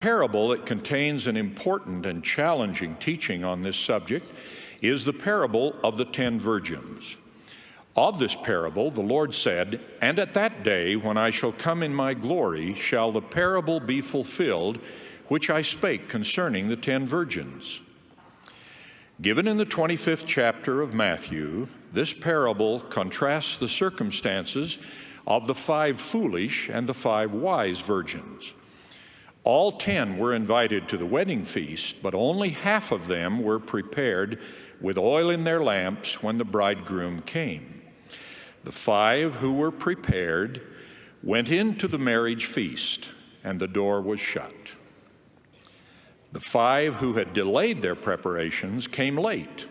Parable that contains an important and challenging teaching on this subject is the parable of the 10 virgins. Of this parable, the Lord said, "And at that day, when I shall come in my glory, shall the parable be fulfilled, which I spake concerning the 10 virgins." Given in the 25th chapter of Matthew, this parable contrasts the circumstances of the 5 foolish and the 5 wise virgins. All 10 were invited to the wedding feast, but only half of them were prepared with oil in their lamps when the bridegroom came. The 5 who were prepared went into the marriage feast, and the door was shut. The 5 who had delayed their preparations came late.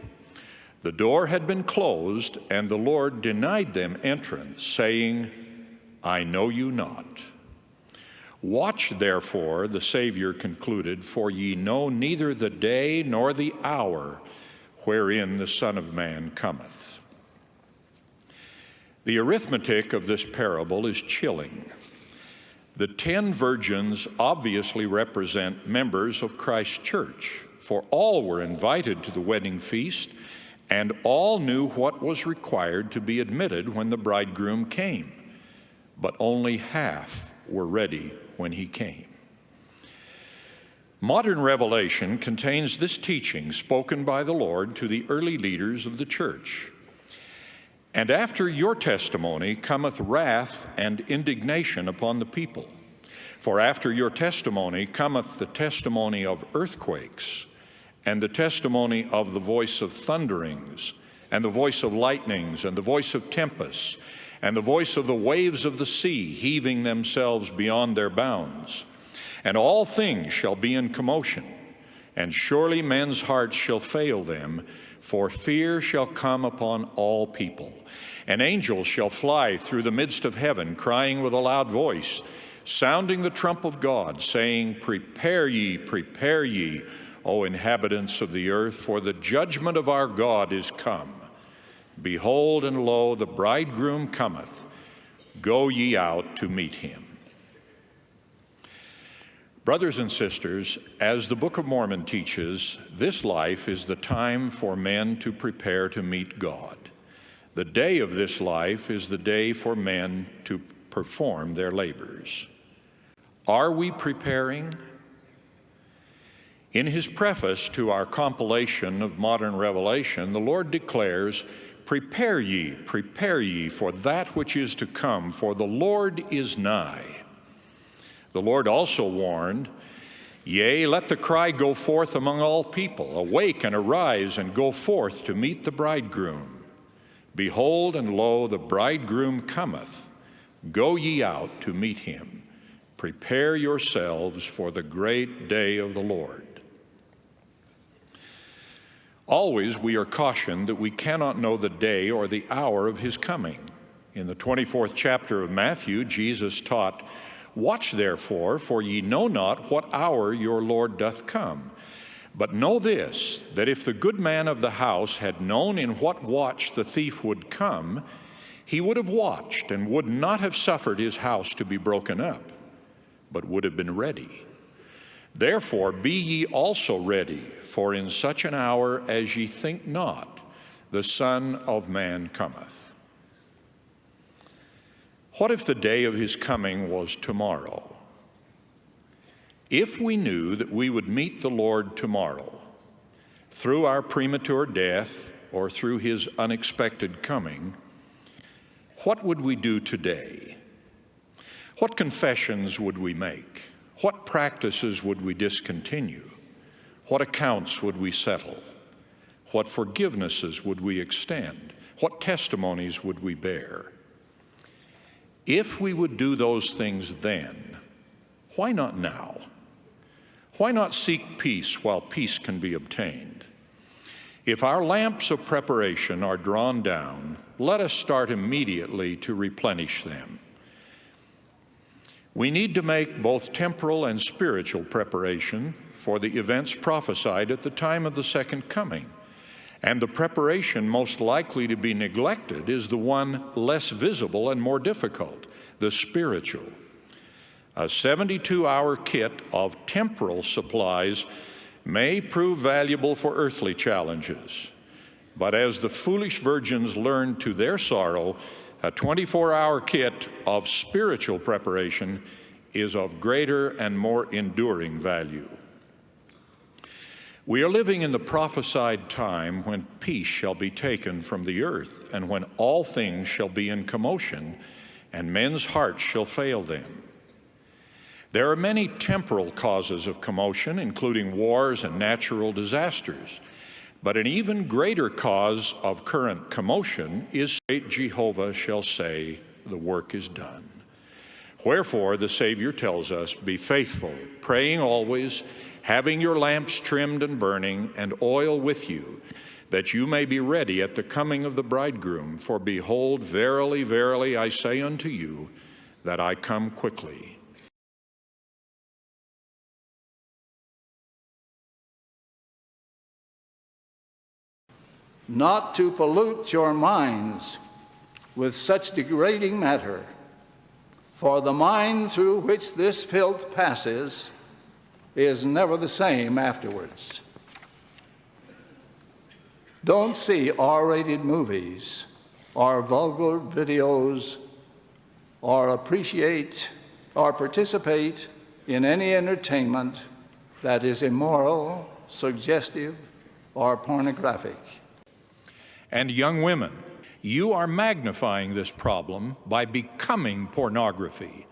The door had been closed, and the Lord denied them entrance, saying, "I know you not." "Watch, therefore," the Savior concluded, "for ye know neither the day nor the hour wherein the Son of Man cometh." The arithmetic of this parable is chilling. The 10 virgins obviously represent members of Christ's church, for all were invited to the wedding feast, and all knew what was required to be admitted when the bridegroom came, but only half were ready when he came. Modern revelation contains this teaching spoken by the Lord to the early leaders of the church. "And after your testimony cometh wrath and indignation upon the people. For after your testimony cometh the testimony of earthquakes, and the testimony of the voice of thunderings, and the voice of lightnings, and the voice of tempests, and the voice of the waves of the sea heaving themselves beyond their bounds. And all things shall be in commotion, and surely men's hearts shall fail them, for fear shall come upon all people. And angels shall fly through the midst of heaven, crying with a loud voice, sounding the trump of God, saying, prepare ye, O inhabitants of the earth, for the judgment of our God is come. Behold, and lo, the bridegroom cometh. Go ye out to meet him." Brothers and sisters, as the Book of Mormon teaches, this life is the time for men to prepare to meet God. The day of this life is the day for men to perform their labors. Are we preparing? In his preface to our compilation of modern revelation, the Lord declares, prepare ye, for that which is to come, for the Lord is nigh." The Lord also warned, "Yea, let the cry go forth among all people. Awake and arise and go forth to meet the bridegroom. Behold, and lo, the bridegroom cometh. Go ye out to meet him. Prepare yourselves for the great day of the Lord." Always we are cautioned that we cannot know the day or the hour of his coming. In the 24th chapter of Matthew, Jesus taught, "Watch therefore, for ye know not what hour your Lord doth come. But know this, that if the good man of the house had known in what watch the thief would come, he would have watched and would not have suffered his house to be broken up, but would have been ready. Therefore be ye also ready, for in such an hour as ye think not, the Son of Man cometh." What if the day of his coming was tomorrow? If we knew that we would meet the Lord tomorrow, through our premature death or through his unexpected coming, what would we do today? What confessions would we make? What practices would we discontinue? What accounts would we settle? What forgivenesses would we extend? What testimonies would we bear? If we would do those things then, why not now? Why not seek peace while peace can be obtained? If our lamps of preparation are drawn down, let us start immediately to replenish them. We need to make both temporal and spiritual preparation for the events prophesied at the time of the second coming. And the preparation most likely to be neglected is the one less visible and more difficult, the spiritual. A 72-hour kit of temporal supplies may prove valuable for earthly challenges. But as the foolish virgins learned to their sorrow, a 24-hour kit of spiritual preparation is of greater and more enduring value. We are living in the prophesied time when peace shall be taken from the earth, and when all things shall be in commotion, and men's hearts shall fail them. There are many temporal causes of commotion, including wars and natural disasters. But an even greater cause of current commotion is great Jehovah shall say, the work is done. Wherefore the Savior tells us, be faithful, praying always, having your lamps trimmed and burning, and oil with you, that you may be ready at the coming of the bridegroom. For behold, verily, verily, I say unto you, that I come quickly. Not to pollute your minds with such degrading matter, for the mind through which this filth passes is never the same afterwards. Don't see R-rated movies or vulgar videos or appreciate or participate in any entertainment that is immoral, suggestive, or pornographic. And young women, you are magnifying this problem by becoming pornography.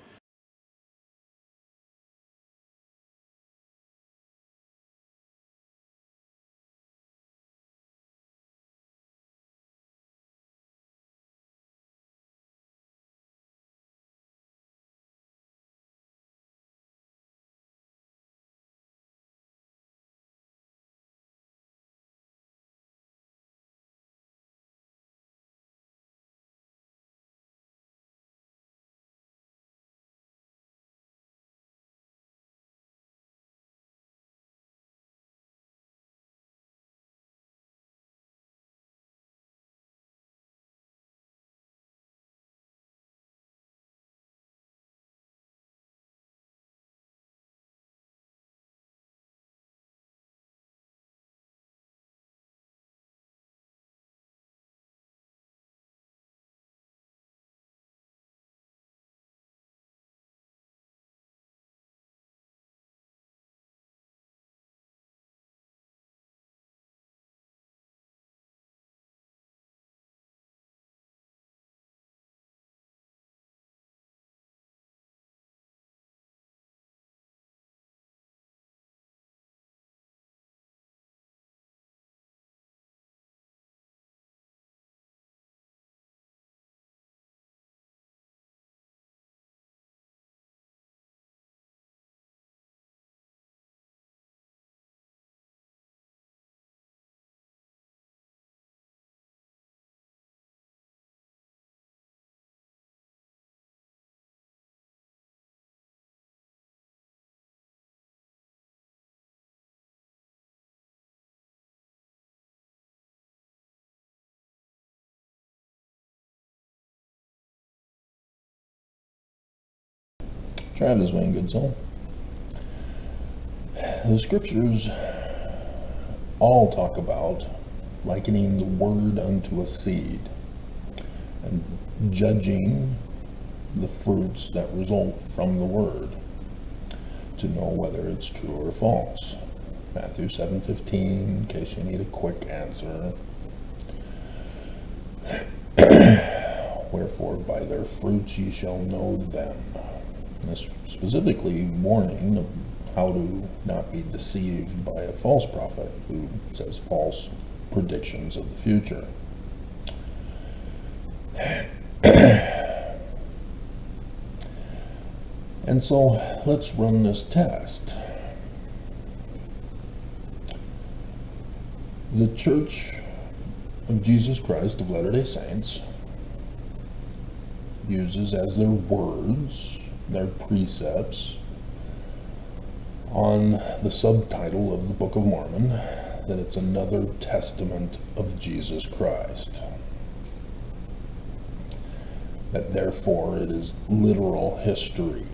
Try this way, good soul. The scriptures all talk about likening the word unto a seed and judging the fruits that result from the word to know whether it's true or false. Matthew 7:15, in case you need a quick answer. Wherefore by their fruits ye shall know them. This specifically warning of how to not be deceived by a false prophet who says false predictions of the future. And so let's run this test. The Church of Jesus Christ of Latter-day Saints uses as their words, their precepts, on the subtitle of the Book of Mormon, that it's another testament of Jesus Christ. That therefore it is literal history.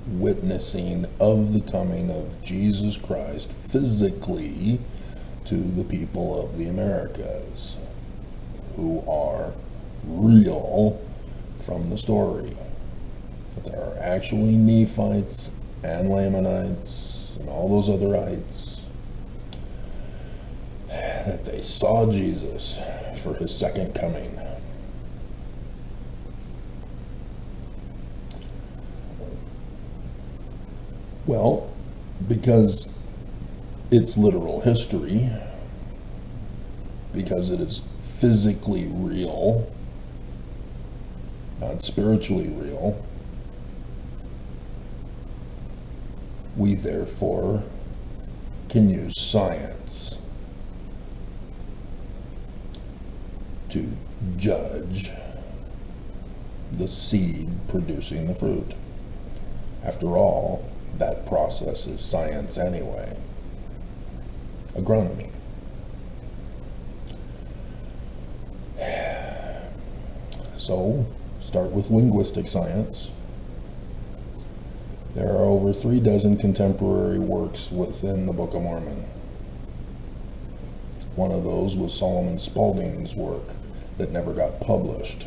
witnessing of the coming of Jesus Christ physically to the people of the Americas, who are real from the story. But there are actually Nephites and Lamanites and all those other ites that they saw Jesus for his second coming. Well, because it's literal history, because it is physically real, not spiritually real, we therefore can use science to judge the seed producing the fruit. After all, that process is science anyway. Agronomy. So, start with linguistic science. There are over 36 contemporary works within the Book of Mormon. One of those was Solomon Spaulding's work that never got published.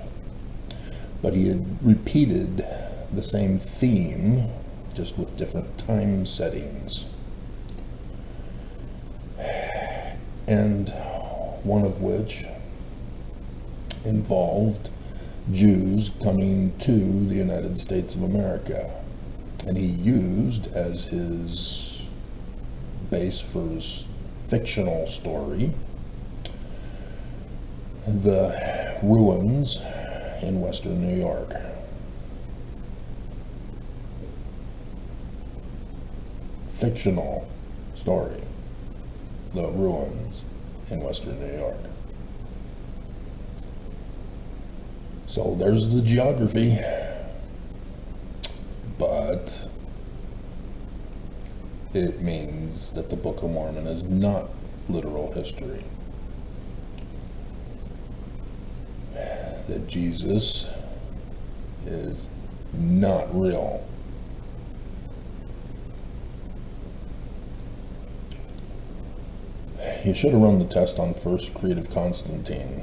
But he had repeated the same theme, just with different time settings. And one of which involved Jews coming to the United States of America. And he used as his base for his fictional story the ruins in western New York. Fictional story, the ruins in western New York. So there's the geography, but it means that the Book of Mormon is not literal history. That Jesus is not real. You should have run the test on First Creed of Constantine.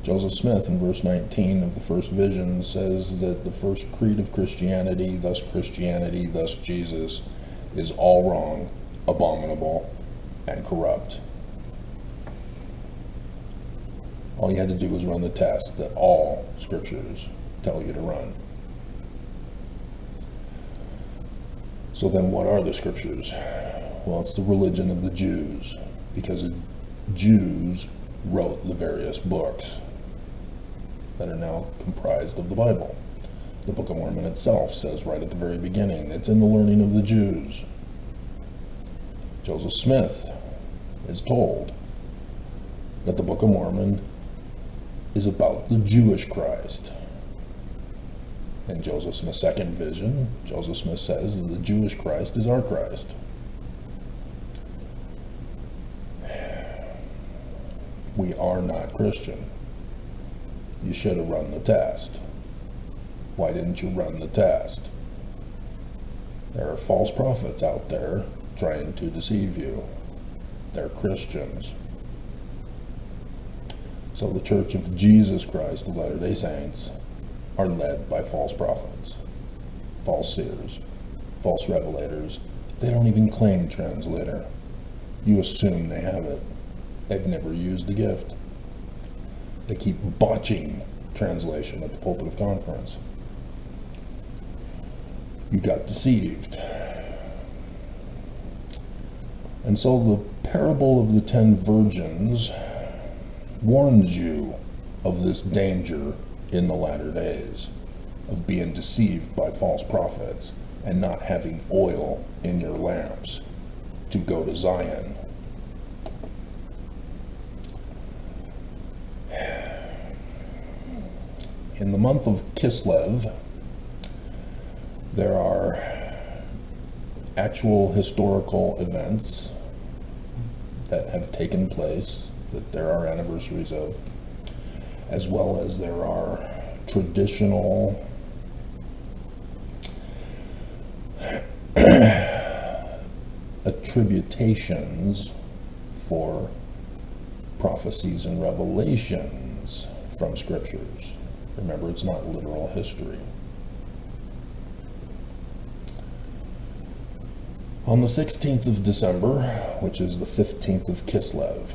Joseph Smith in verse 19 of the first vision says that the first creed of Christianity, thus Jesus, is all wrong, abominable, and corrupt. All you had to do was run the test that all scriptures tell you to run. So then what are the scriptures? Well, it's the religion of the Jews, because the Jews wrote the various books that are now comprised of the Bible. The Book of Mormon itself says right at the very beginning, it's in the learning of the Jews. Joseph Smith is told that the Book of Mormon is about the Jewish Christ. In Joseph Smith's second vision, Joseph Smith says that the Jewish Christ is our Christ. We are not Christian. You should have run the test. Why didn't you run the test? There are false prophets out there trying to deceive you. They're Christians. So the Church of Jesus Christ of Latter-day Saints are led by false prophets, false seers, false revelators. They don't even claim translator. You assume they have it. They've never used the gift. They keep botching translation at the pulpit of conference. You got deceived. And so the parable of the 10 virgins warns you of this danger in the latter days, of being deceived by false prophets and not having oil in your lamps to go to Zion. In the month of Kislev, there are actual historical events that have taken place, that there are anniversaries of, as well as there are traditional attributations for prophecies and revelations from scriptures. Remember, it's not literal history. On the 16th of December, which is the 15th of Kislev,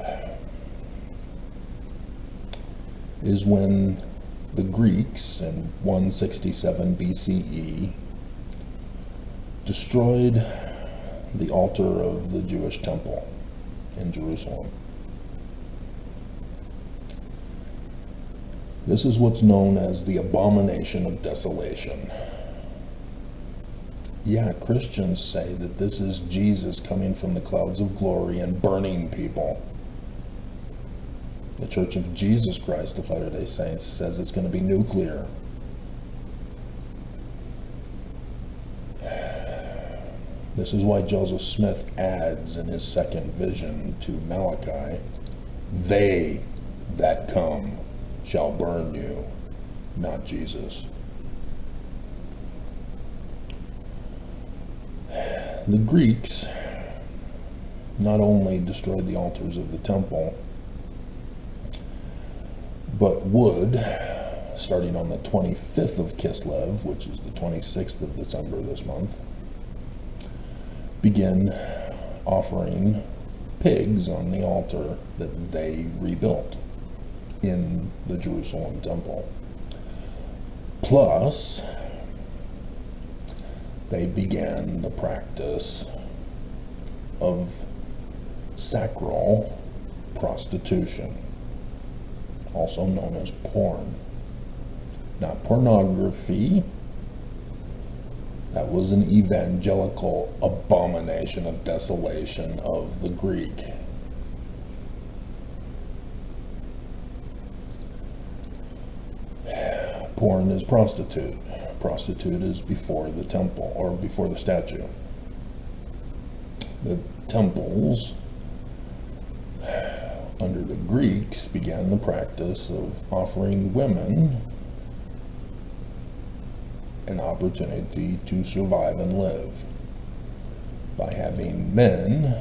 is when the Greeks in 167 BCE destroyed the altar of the Jewish temple in Jerusalem. This is what's known as the abomination of desolation. Yeah, Christians say that this is Jesus coming from the clouds of glory and burning people. The Church of Jesus Christ of Latter-day Saints says it's going to be nuclear. This is why Joseph Smith adds in his second vision to Malachi, "They that come shall burn you," not Jesus. The Greeks not only destroyed the altars of the temple, but would, starting on the 25th of Kislev, which is the 26th of December this month, begin offering pigs on the altar that they rebuilt in the Jerusalem temple. Plus, they began the practice of sacral prostitution, also known as porn. Not pornography. That was an evangelical abomination of desolation of the Greek. Porn is prostitute. Prostitute is before the temple, or before the statue. The temples, under the Greeks, began the practice of offering women an opportunity to survive and live by having men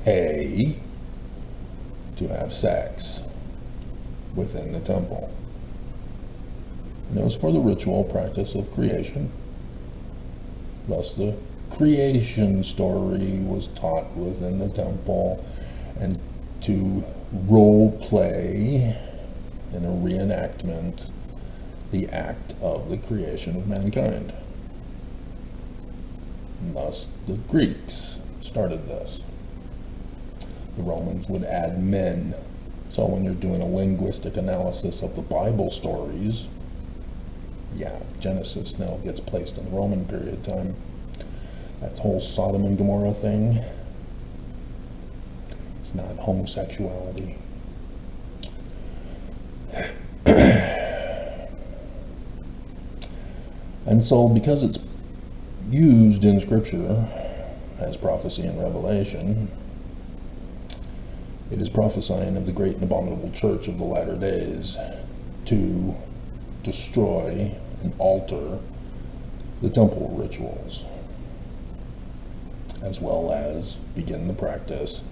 pay to have sex within the temple. And it was for the ritual practice of creation. Thus, the creation story was taught within the temple, and to role play in a reenactment the act of the creation of mankind. And thus, the Greeks started this. The Romans would add men. So when you're doing a linguistic analysis of the Bible stories, yeah, Genesis now gets placed in the Roman period time. That whole Sodom and Gomorrah thing, it's not homosexuality. And so, because it's used in Scripture as prophecy and revelation, it is prophesying of the great and abominable church of the latter days to destroy and alter the temple rituals, as well as begin the practice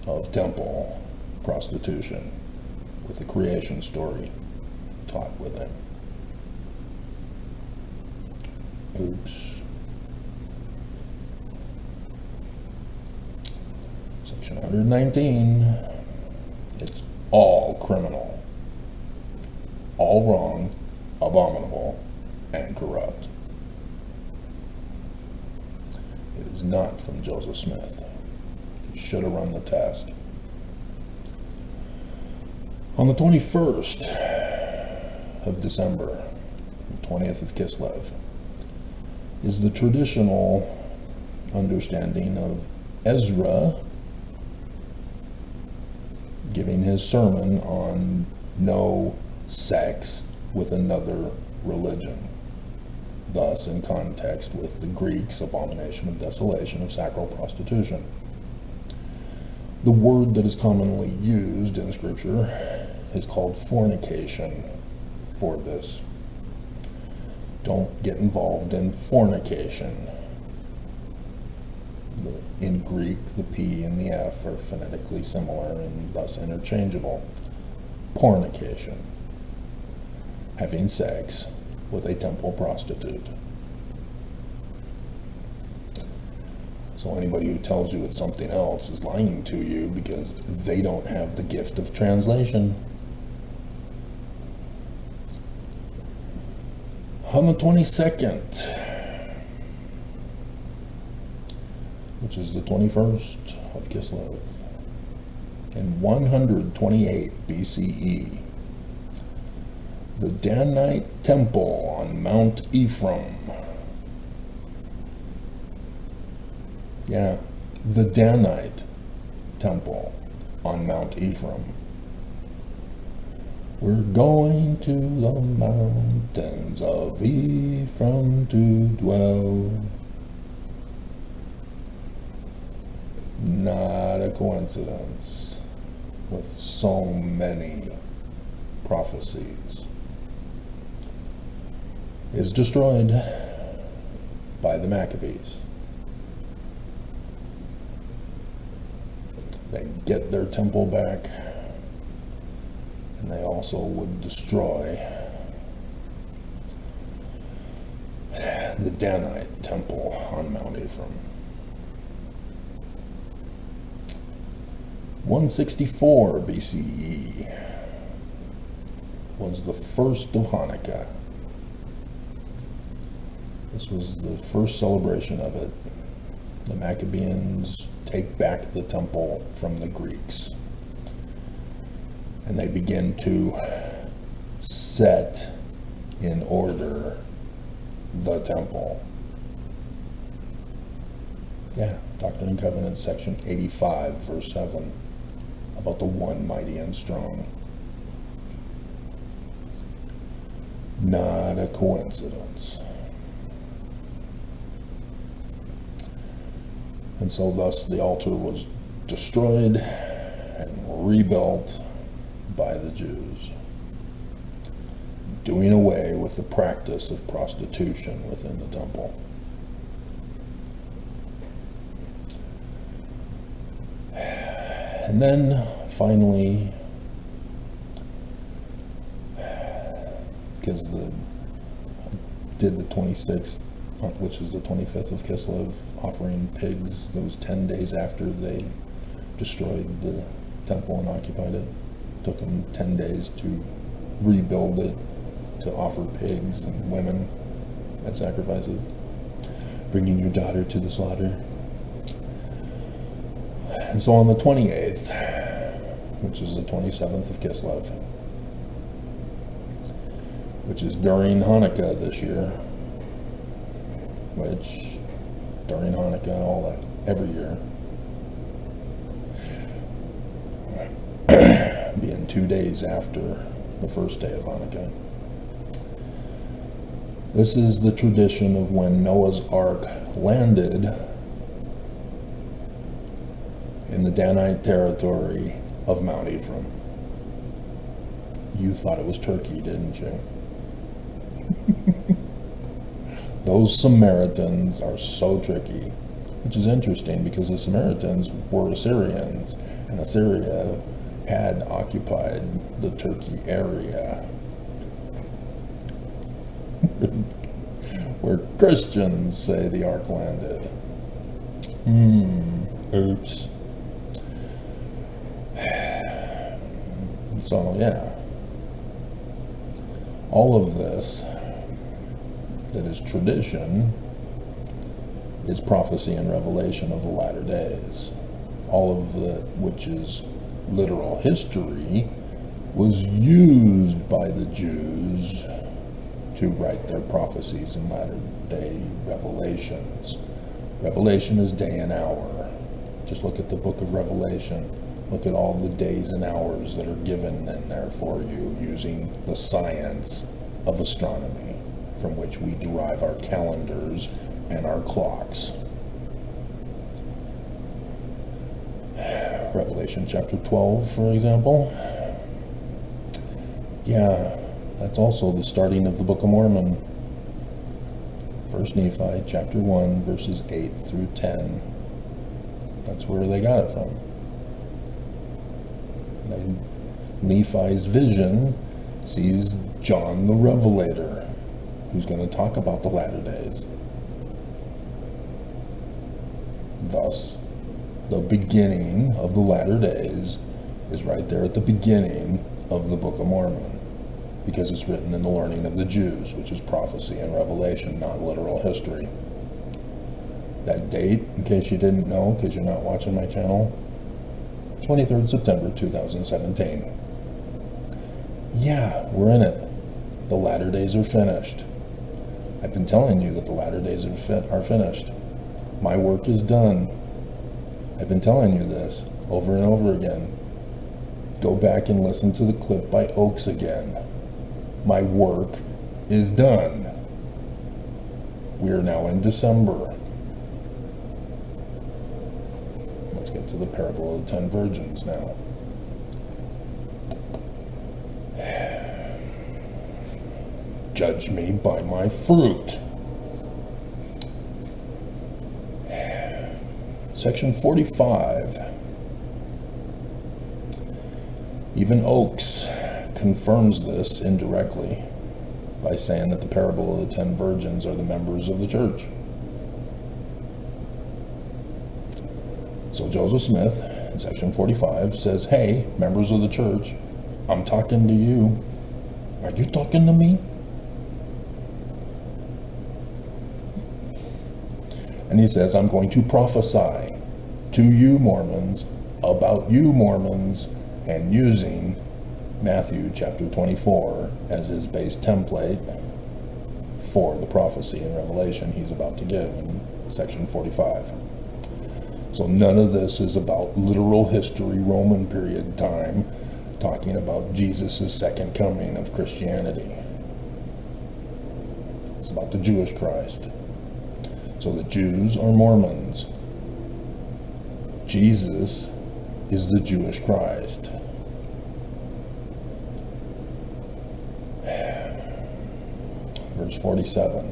of temple prostitution with the creation story taught within. Oops. Section 119, it's all criminal, all wrong, abominable, and corrupt. It is not from Joseph Smith. He should have run the test. On the 21st of December, the 20th of Kislev, is the traditional understanding of Ezra giving his sermon on no sex with another religion. Thus, in context with the Greeks' abomination of desolation of sacral prostitution. The word that is commonly used in Scripture is called fornication. for this. Don't get involved in fornication. In Greek, the P and the F are phonetically similar and thus interchangeable. Pornication. Having sex with a temple prostitute. So anybody who tells you it's something else is lying to you because they don't have the gift of translation. On the 22nd, which is the 21st of Kislev, in 128 BCE, the Danite Temple on Mount Ephraim. Yeah, the Danite Temple on Mount Ephraim. We're going to the mountains of Ephraim to dwell. Not a coincidence with so many prophecies. Is destroyed by the Maccabees. They get their temple back, and they also would destroy the Danite Temple on Mount Ephraim. 164 BCE was the first of Hanukkah. This was the first celebration of it. The Maccabees take back the temple from the Greeks, and they begin to set in order the temple. Yeah, Doctrine and Covenants, section 85, verse 7, about the one mighty and strong. Not a coincidence. And so thus the altar was destroyed and rebuilt by the Jews, doing away with the practice of prostitution within the temple. And then finally, because did the 26th, which is the 25th of Kislev, offering pigs. That was 10 days after they destroyed the temple and occupied it. Took them 10 days to rebuild it, to offer pigs and women as sacrifices. Bringing your daughter to the slaughter. And so on the 28th, which is the 27th of Kislev, which is during Hanukkah this year, which during Hanukkah, all that, every year, being 2 days after the first day of Hanukkah. This is the tradition of when Noah's Ark landed in the Danite territory of Mount Ephraim. You thought it was Turkey, didn't you? Those Samaritans are so tricky, which is interesting because the Samaritans were Assyrians, and Assyria had occupied the Turkey area where Christians say the ark landed. Oops. So, yeah. All of this that is tradition is prophecy and revelation of the latter days. All of it, which is literal history, was used by the Jews to write their prophecies and latter day revelations. Revelation is day and hour. Just look at the book of Revelation. Look at all the days and hours that are given in there for you using the science of astronomy, from which we derive our calendars and our clocks. Revelation chapter 12, for example. Yeah, That's also the starting of the Book of Mormon. 1 Nephi chapter 1, verses 8 through 10. That's where they got it from. Nephi's vision sees John the Revelator, who's going to talk about the latter days. Thus, the beginning of the latter days is right there at the beginning of the Book of Mormon, because it's written in the learning of the Jews, which is prophecy and revelation, not literal history. That date, in case you didn't know, because you're not watching my channel, 23rd September 2017. Yeah, we're in it. The latter days are finished. I've been telling you that the latter days are finished. My work is done. I've been telling you this over and over again. Go back and listen to the clip by Oaks again. My work is done. We are now in December. Let's get to the parable of the 10 virgins now. Judge me by my fruit. Section 45. Even Oaks confirms this indirectly by saying that the parable of the 10 virgins are the members of the church. So Joseph Smith in section 45 says, hey, members of the church, I'm talking to you. Are you talking to me? And he says, I'm going to prophesy to you Mormons about you Mormons, and using Matthew chapter 24 as his base template for the prophecy and revelation he's about to give in section 45. So none of this is about literal history, Roman period time, talking about Jesus' second coming of Christianity. It's about the Jewish Christ. So the Jews are Mormons. Jesus is the Jewish Christ. Verse 47.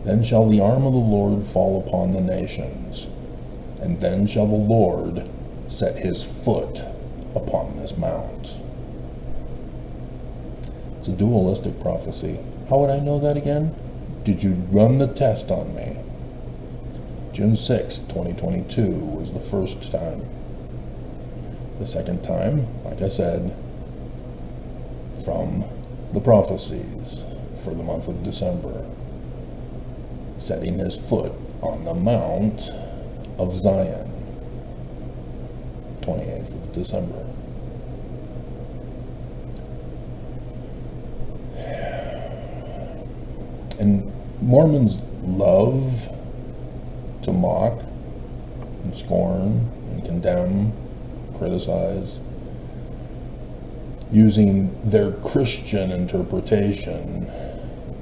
Then shall the arm of the Lord fall upon the nations, and then shall the Lord set his foot upon this mount. It's a dualistic prophecy. How would I know that again? Did you run the test on me? June 6, 2022 was the first time. The second time, like I said, from the prophecies for the month of December, setting his foot on the Mount of Zion, 28th of December. And Mormons love to mock and scorn and condemn, criticize, using their Christian interpretation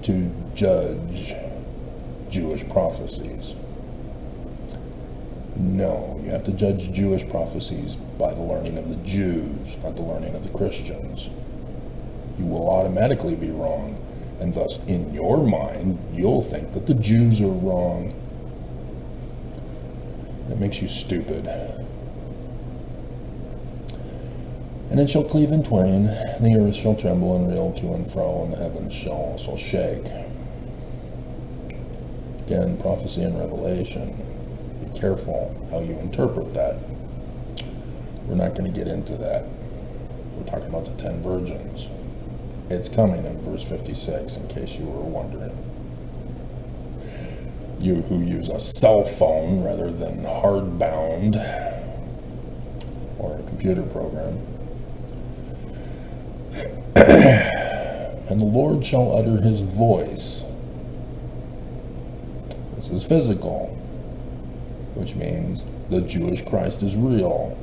to judge Jewish prophecies. No, you have to judge Jewish prophecies by the learning of the Jews, not the learning of the Christians. You will automatically be wrong, and thus in your mind you'll think that the Jews are wrong. That makes you stupid. And it shall cleave in twain, and the earth shall tremble and reel to and fro, and the heavens shall also shake. Again, prophecy and revelation. Be careful how you interpret that. We're not going to get into that. We're talking about the 10 virgins. It's coming in verse 56, in case you were wondering. You who use a cell phone rather than hardbound or a computer program. And the Lord shall utter his voice. This is physical, which means the Jewish Christ is real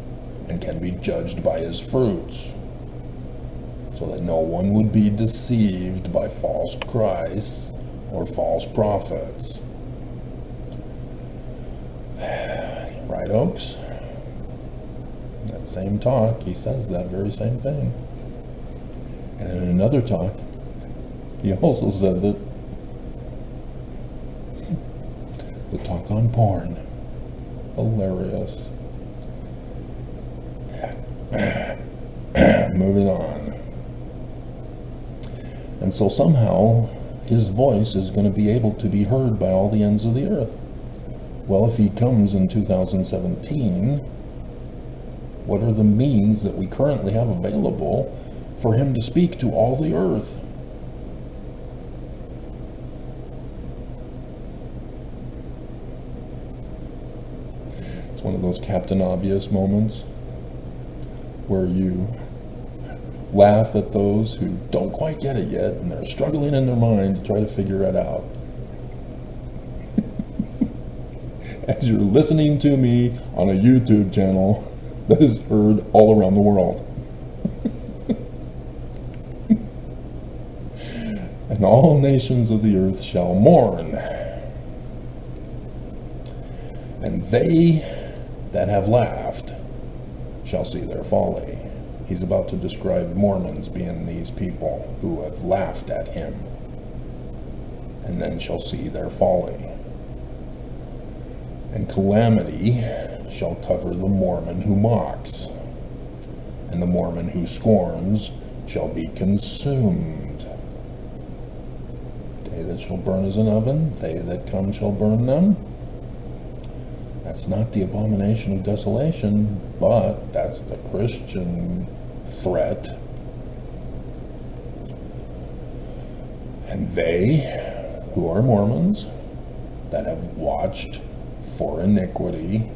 and can be judged by his fruits, so that no one would be deceived by false Christs or false prophets. Right, Oaks? That same talk, he says that very same thing. And in another talk, he also says it. The talk on porn. Hilarious. Moving on. And so somehow his voice is going to be able to be heard by all the ends of the earth. Well, if he comes in 2017, what are the means that we currently have available for him to speak to all the earth? It's one of those Captain Obvious moments where you laugh at those who don't quite get it yet and they're struggling in their mind to try to figure it out. As you're listening to me on a YouTube channel that is heard all around the world. And all nations of the earth shall mourn, and they that have laughed shall see their folly. He's about to describe Mormons being these people who have laughed at him, and then shall see their folly. And calamity shall cover the Mormon who mocks, and the Mormon who scorns shall be consumed. They that shall burn as an oven, they that come shall burn them. That's not the abomination of desolation, but that's the Christian threat. And they who are Mormons that have watched for iniquity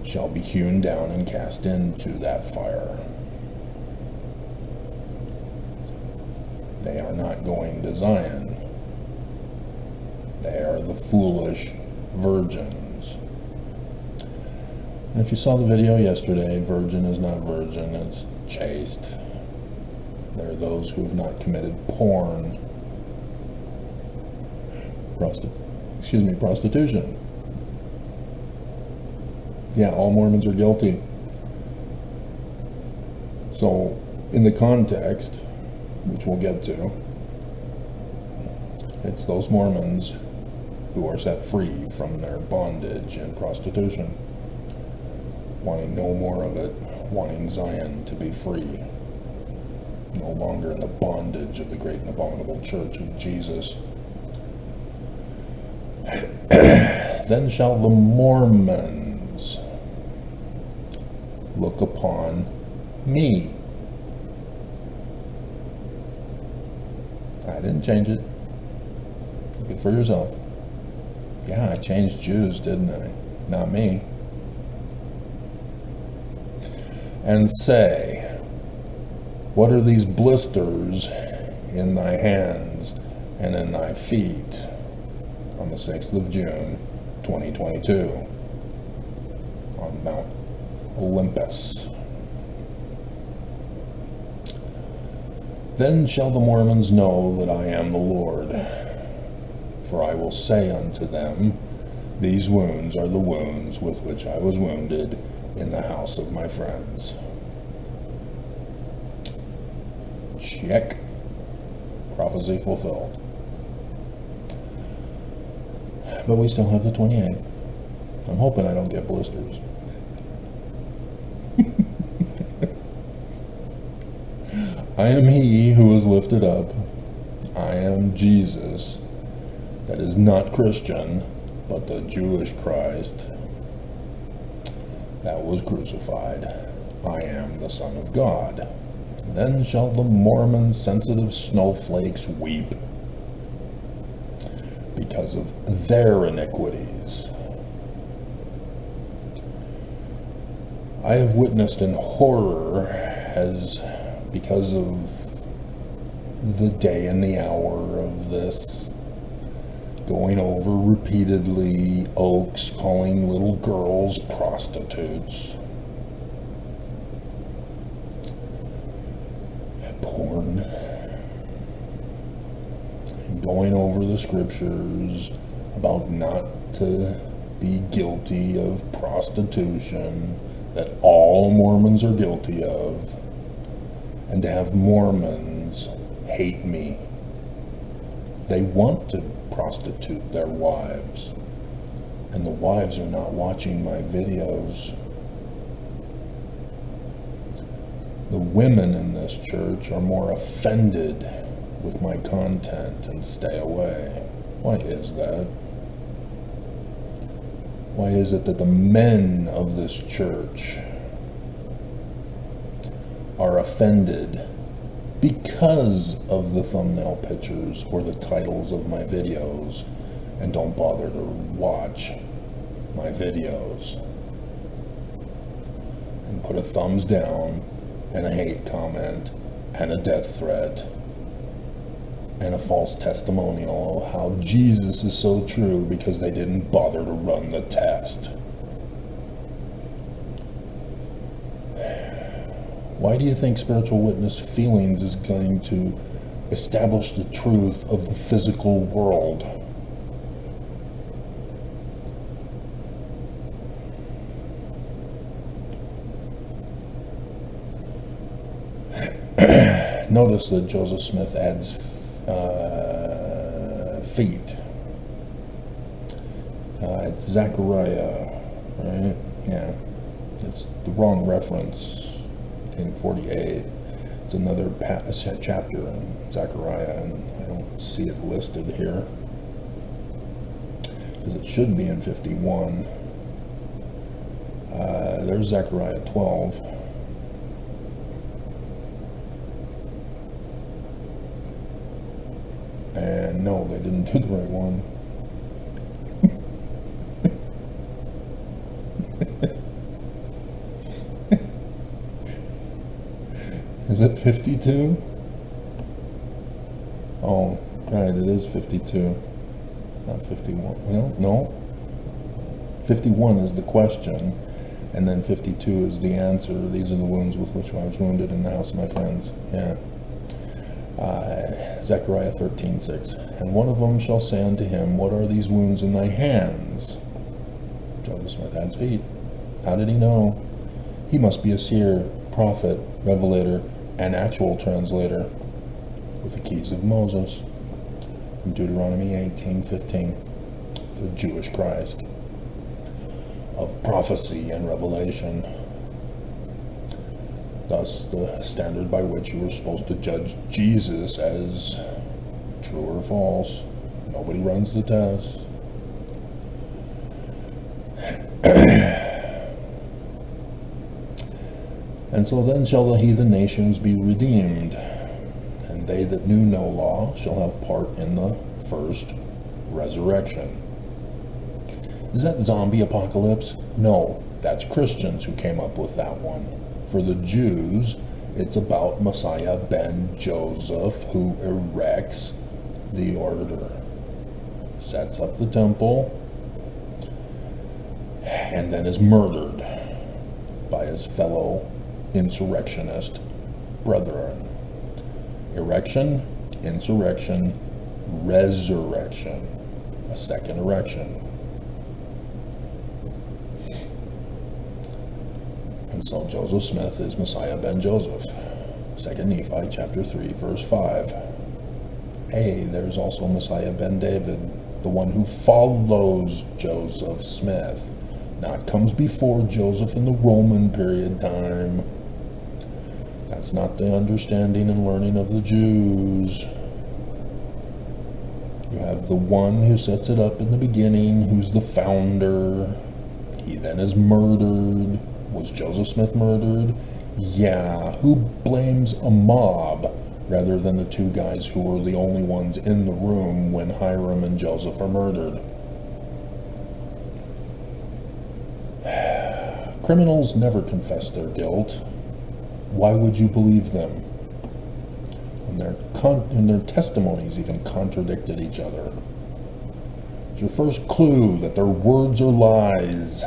shall be hewn down and cast into that fire. They are not going to Zion. They are the foolish virgins. And if you saw the video yesterday, virgin is not virgin, it's chaste. There are those who have not committed porn. Prostitution. Yeah, all Mormons are guilty. So, in the context, which we'll get to, it's those Mormons who are set free from their bondage and prostitution, wanting no more of it, wanting Zion to be free, no longer in the bondage of the great and abominable church of Jesus. Then shall the Mormons look upon me. I didn't change it. Look it for yourself. Yeah, I changed Jews, didn't I? Not me. And say, what are these blisters in thy hands and in thy feet? On the 6th of June, 2022, on Mount Olympus. Then shall the Mormons know that I am the Lord, for I will say unto them, these wounds are the wounds with which I was wounded in the house of my friends. Check. Prophecy fulfilled. But we still have the 28th. I'm hoping I don't get blisters. I am he who is lifted up. I am Jesus. That is not Christian, but the Jewish Christ that was crucified. I am the Son of God. And then shall the Mormon sensitive snowflakes weep because of their iniquities. I have witnessed in horror as because of the day and the hour of this, going over repeatedly, Oaks calling little girls prostitutes, porn, going over the scriptures about not to be guilty of prostitution that all Mormons are guilty of, and to have Mormons hate me. They want to prostitute their wives, and the wives are not watching my videos. The women in this church are more offended with my content and stay away. Why is that? Why is it that the men of this church are offended because of the thumbnail pictures or the titles of my videos and don't bother to watch my videos and put a thumbs down and a hate comment and a death threat and a false testimonial of how Jesus is so true because they didn't bother to run the test? Why do you think spiritual witness feelings is going to establish the truth of the physical world? Notice that Joseph Smith adds feet. It's Zechariah, right? Yeah. It's the wrong reference in 48. It's another chapter in Zechariah, and I don't see it listed here because it should be in 51. There's Zechariah 12. And no, they didn't do the right one. Is it 52? Oh, right, it is 52. Not 51. No. 51 is the question, and then 52 is the answer. These are the wounds with which I was wounded in the house of my friends. Yeah. Zechariah 13:6. And one of them shall say unto him, What are these wounds in thy hands? Joseph Smith adds feet. How did he know? He must be a seer, prophet, revelator, and actual translator with the keys of Moses. From Deuteronomy 18:15, the Jewish Christ of prophecy and revelation. Thus, the standard by which you were supposed to judge Jesus as true or false. Nobody runs the test. And so then shall the heathen nations be redeemed, and they that knew no law shall have part in the first resurrection. Is that zombie apocalypse? No, that's Christians who came up with that one. For the Jews, it's about Messiah ben Joseph, who erects the order, sets up the temple, and then is murdered by his fellow insurrectionist brethren. Erection, insurrection, resurrection, a second erection. And so Joseph Smith is Messiah ben Joseph. 2 Nephi chapter 3 verse 5. Hey, there's also Messiah ben David, the one who follows Joseph Smith, not comes before Joseph in the Roman period time. That's not the understanding and learning of the Jews. You have the one who sets it up in the beginning, who's the founder. He then is murdered. Was Joseph Smith murdered? Yeah. Who blames a mob rather than the two guys who were the only ones in the room when Hiram and Joseph are murdered? Criminals never confess their guilt. Why would you believe them? And their testimonies even contradicted each other. It's your first clue that their words are lies.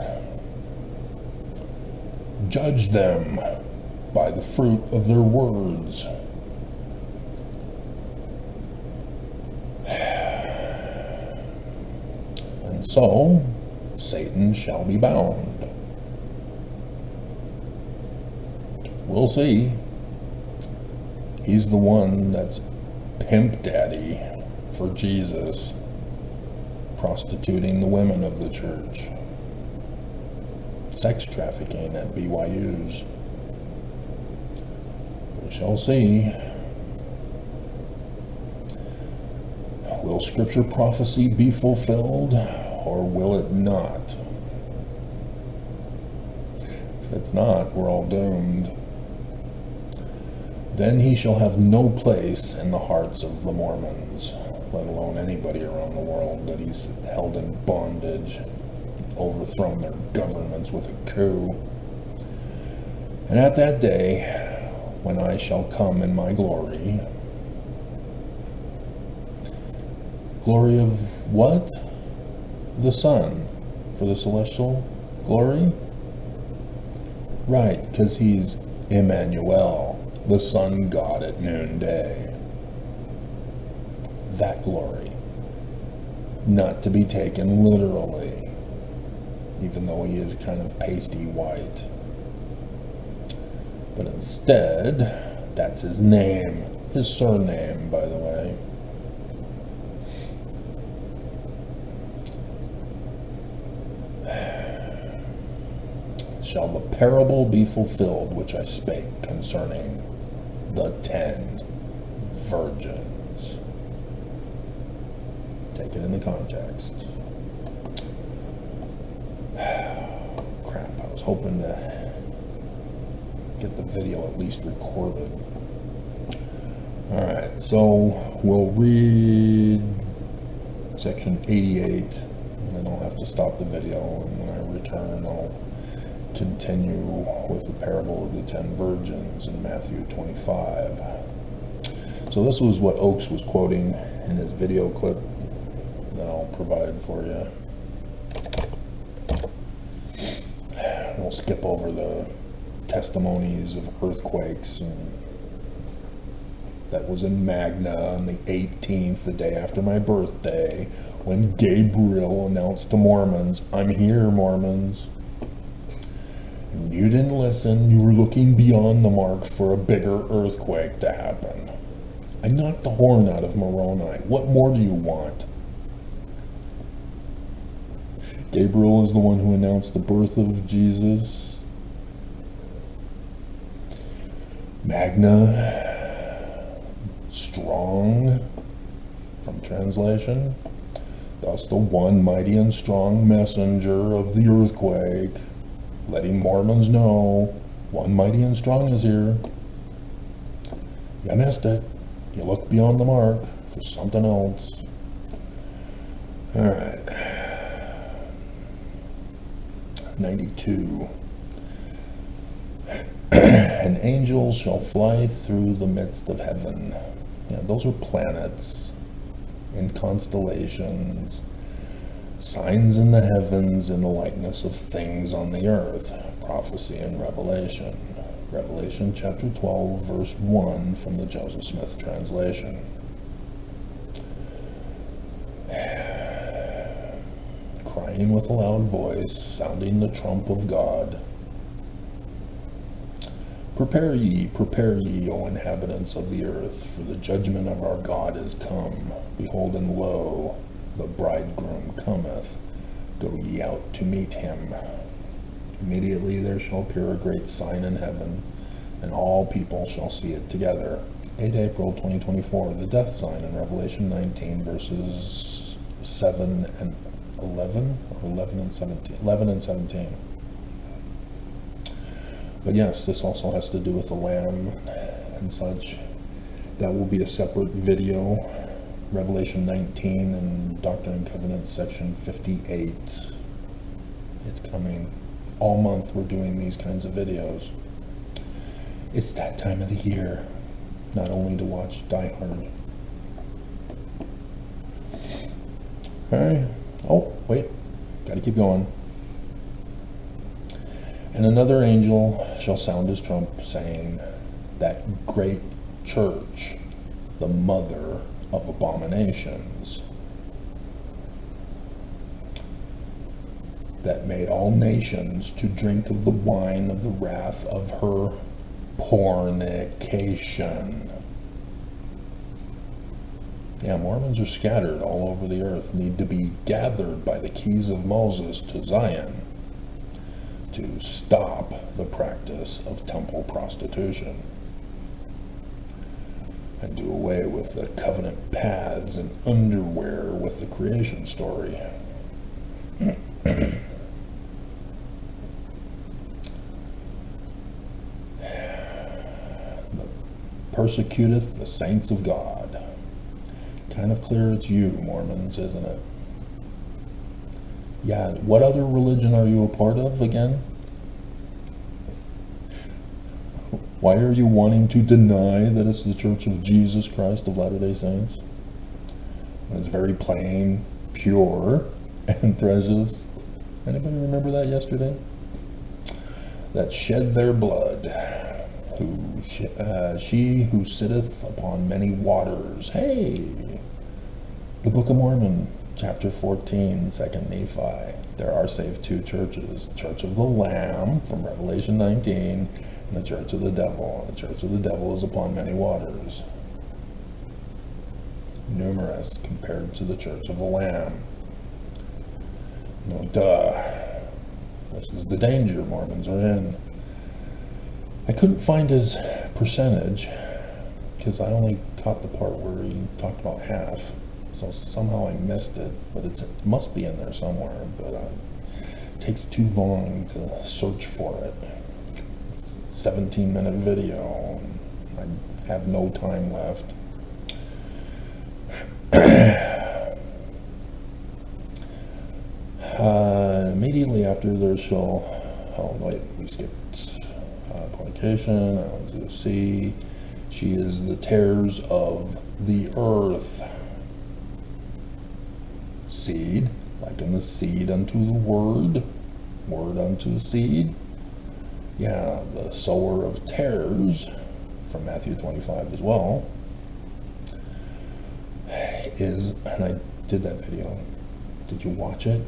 Judge them by the fruit of their words. And so, Satan shall be bound. We'll see. He's the one that's pimp daddy for Jesus, prostituting the women of the church, sex trafficking at BYUs. We shall see. Will Scripture prophecy be fulfilled, or will it not? If it's not, we're all doomed. Then he shall have no place in the hearts of the Mormons, let alone anybody around the world that he's held in bondage, overthrown their governments with a coup. And at that day, when I shall come in my glory, glory of what? The sun, for the celestial glory? Right, because he's Emmanuel, the sun god at noonday. That glory. Not to be taken literally, even though he is kind of pasty white. But instead, that's his name, his surname, by the way. Shall the parable be fulfilled which I spake concerning the 10 virgins? Take it in the context. Crap, I was hoping to get the video at least recorded. Alright, so we'll read section 88, and then I'll have to stop the video, and when I return I'll continue with the parable of the 10 virgins in Matthew 25. So this was what Oakes was quoting in his video clip that I'll provide for you. We'll skip over the testimonies of earthquakes, and that was in Magna on the 18th, the day after my birthday, when Gabriel announced to Mormons, "I'm here, Mormons." And you didn't listen. You were looking beyond the mark for a bigger earthquake to happen. I knocked the horn out of Moroni. What more do you want? Gabriel is the one who announced the birth of Jesus. Magna, strong, from translation. Thus the one mighty and strong messenger of the earthquake, letting Mormons know one mighty and strong is here. You missed it. You looked beyond the mark for something else. Alright. 92. And angels shall fly through the midst of heaven. Yeah, those are planets and constellations, signs in the heavens in the likeness of things on the earth. Prophecy and Revelation. Revelation chapter 12, verse 1 from the Joseph Smith translation. Crying with a loud voice, sounding the trump of God. Prepare ye, O inhabitants of the earth, for the judgment of our God is come. Behold, and lo, the bridegroom cometh. Go ye out to meet him. Immediately there shall appear a great sign in heaven, and all people shall see it together. 8 April 2024, the death sign in Revelation 19, verses 7 and 11, or 11 and 17. 11 and 17. But yes, this also has to do with the Lamb and such. That will be a separate video. Revelation 19 and Doctrine and Covenants section 58. It's coming. All month we're doing these kinds of videos. It's that time of the year, not only to watch Die Hard. Okay. Oh, wait. Gotta keep going. And another angel shall sound his trump, saying, that great church, the mother of abominations, that made all nations to drink of the wine of the wrath of her fornication. Yeah, Mormons are scattered all over the earth, need to be gathered by the keys of Moses to Zion to stop the practice of temple prostitution and do away with the covenant paths and underwear with the creation story. Persecuteth the saints of God. Kind of clear it's you, Mormons, isn't it? Yeah, what other religion are you a part of again? Why are you wanting to deny that it's the Church of Jesus Christ of Latter-day Saints? When it's very plain, pure, and precious. Anybody remember that yesterday? That shed their blood. She who sitteth upon many waters. Hey! The Book of Mormon, chapter 14, 2nd Nephi. There are saved two churches. The Church of the Lamb from Revelation 19 and the Church of the Devil. The Church of the Devil is upon many waters. Numerous compared to the Church of the Lamb. No duh. This is the danger Mormons are in. I couldn't find his percentage because I only caught the part where he talked about half. So somehow I missed it, but it must be in there somewhere, but it takes too long to search for it. It's a 17-minute video. I have no time left. Immediately after there shall, we skipped fornication, I to see, she is the tares of the earth. Seed, liken the seed unto the word unto the seed. Yeah, the sower of tares, from Matthew 25 as well, is, and I did that video. Did you watch it?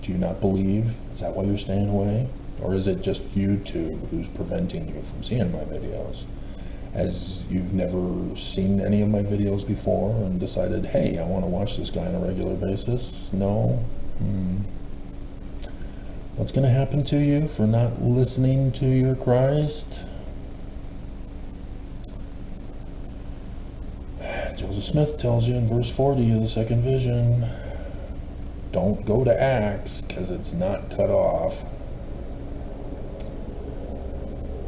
Do you not believe? Is that why you're staying away? Or is it just YouTube who's preventing you from seeing my videos? As you've never seen any of my videos before and decided, hey, I want to watch this guy on a regular basis? No? What's going to happen to you for not listening to your Christ? Joseph Smith tells you in verse 40 of the second vision, don't go to Acts because it's not cut off.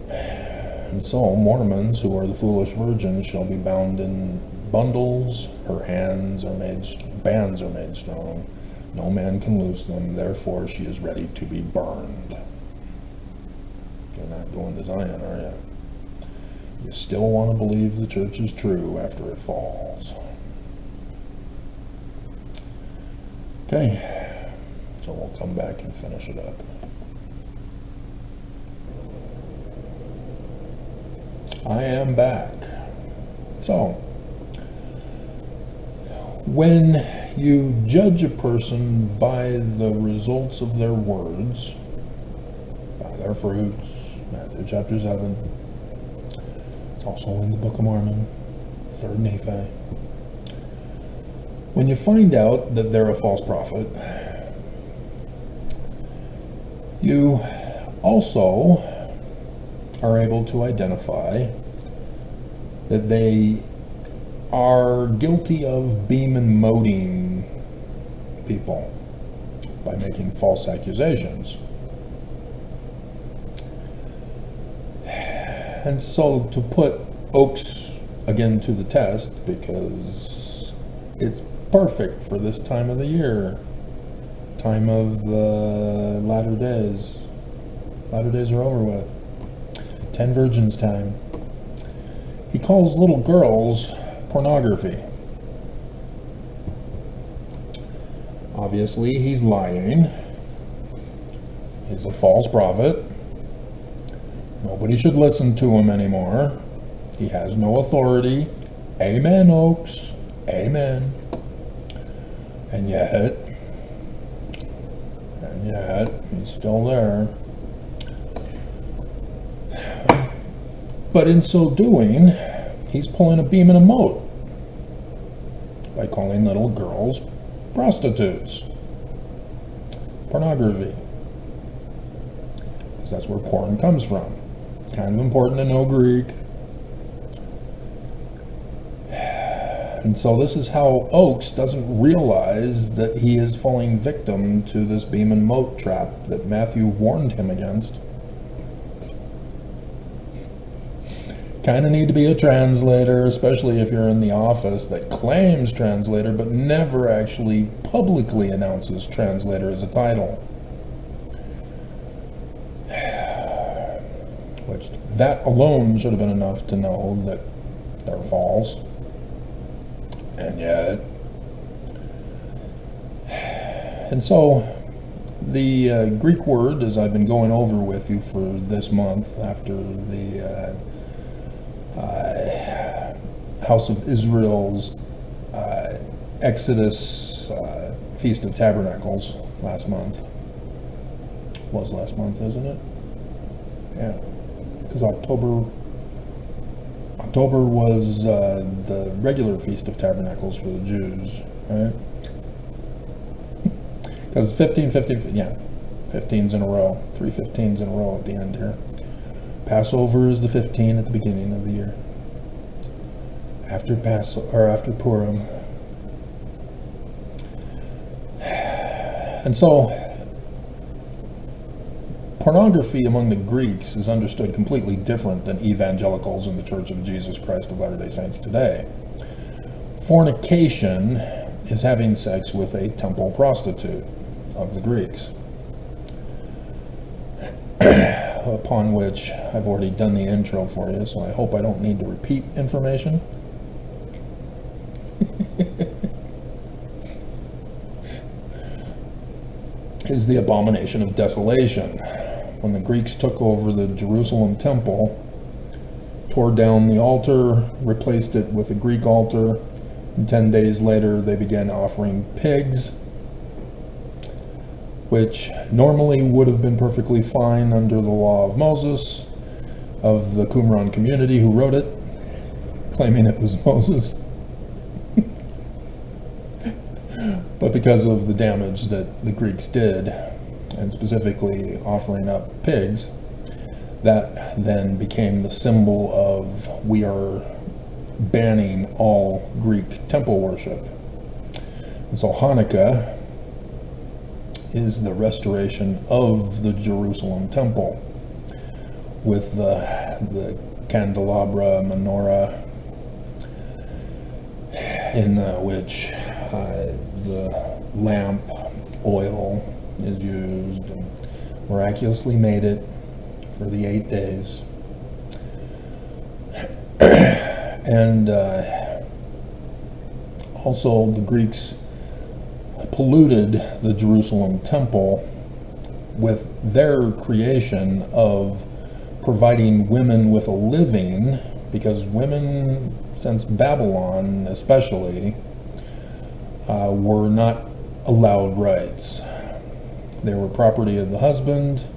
And so Mormons, who are the foolish virgins, shall be bound in bundles. Her bands are made strong. No man can loose them. Therefore she is ready to be burned. You're not going to Zion, are you? You still want to believe the church is true after it falls. Okay, so we'll come back and finish it up. I am back. So, when you judge a person by the results of their words, by their fruits, Matthew chapter 7, it's also in the Book of Mormon, 3rd Nephi. When you find out that they're a false prophet, you also are able to identify that they are guilty of beam and moding people by making false accusations. And so to put Oaks again to the test, because it's perfect for this time of the year, time of the latter days. Latter days are over with. 10 virgins time. He calls little girls pornography. Obviously, he's lying. He's a false prophet. Nobody should listen to him anymore. He has no authority. Amen, Oaks. Amen. And yet, he's still there. But in so doing, he's pulling a beam and a mote. by calling little girls prostitutes. Pornography. Because that's where porn comes from. Kind of important to know Greek. And so this is how Oakes doesn't realize that he is falling victim to this beam and mote trap that Matthew warned him against. Kind of need to be a translator, especially if you're in the office that claims translator but never actually publicly announces translator as a title. Which, that alone should have been enough to know that they're false. And yet, and so the Greek word, as I've been going over with you for this month after the House of Israel's Exodus Feast of Tabernacles last month. Was last month, isn't it? Yeah, because October was the regular Feast of Tabernacles for the Jews, right? Because 15's in a row, 3 15s in a row at the end here. Passover is the 15 at the beginning of the year. After Purim. And so, pornography among the Greeks is understood completely different than evangelicals in the Church of Jesus Christ of Latter-day Saints today. Fornication is having sex with a temple prostitute of the Greeks, upon which I've already done the intro for you, so I hope I don't need to repeat information. Is the abomination of desolation. When the Greeks took over the Jerusalem temple, tore down the altar, replaced it with a Greek altar, and 10 days later they began offering pigs, which normally would have been perfectly fine under the law of Moses, of the Qumran community who wrote it, claiming it was Moses. But because of the damage that the Greeks did, and specifically offering up pigs, that then became the symbol of we are banning all Greek temple worship. And so Hanukkah is the restoration of the Jerusalem temple with the candelabra, menorah, in which the lamp oil is used, and miraculously made it for the 8 days. And also the Greeks polluted the Jerusalem temple with their creation of providing women with a living, because women, since Babylon especially, were not allowed rights. They were property of the husband,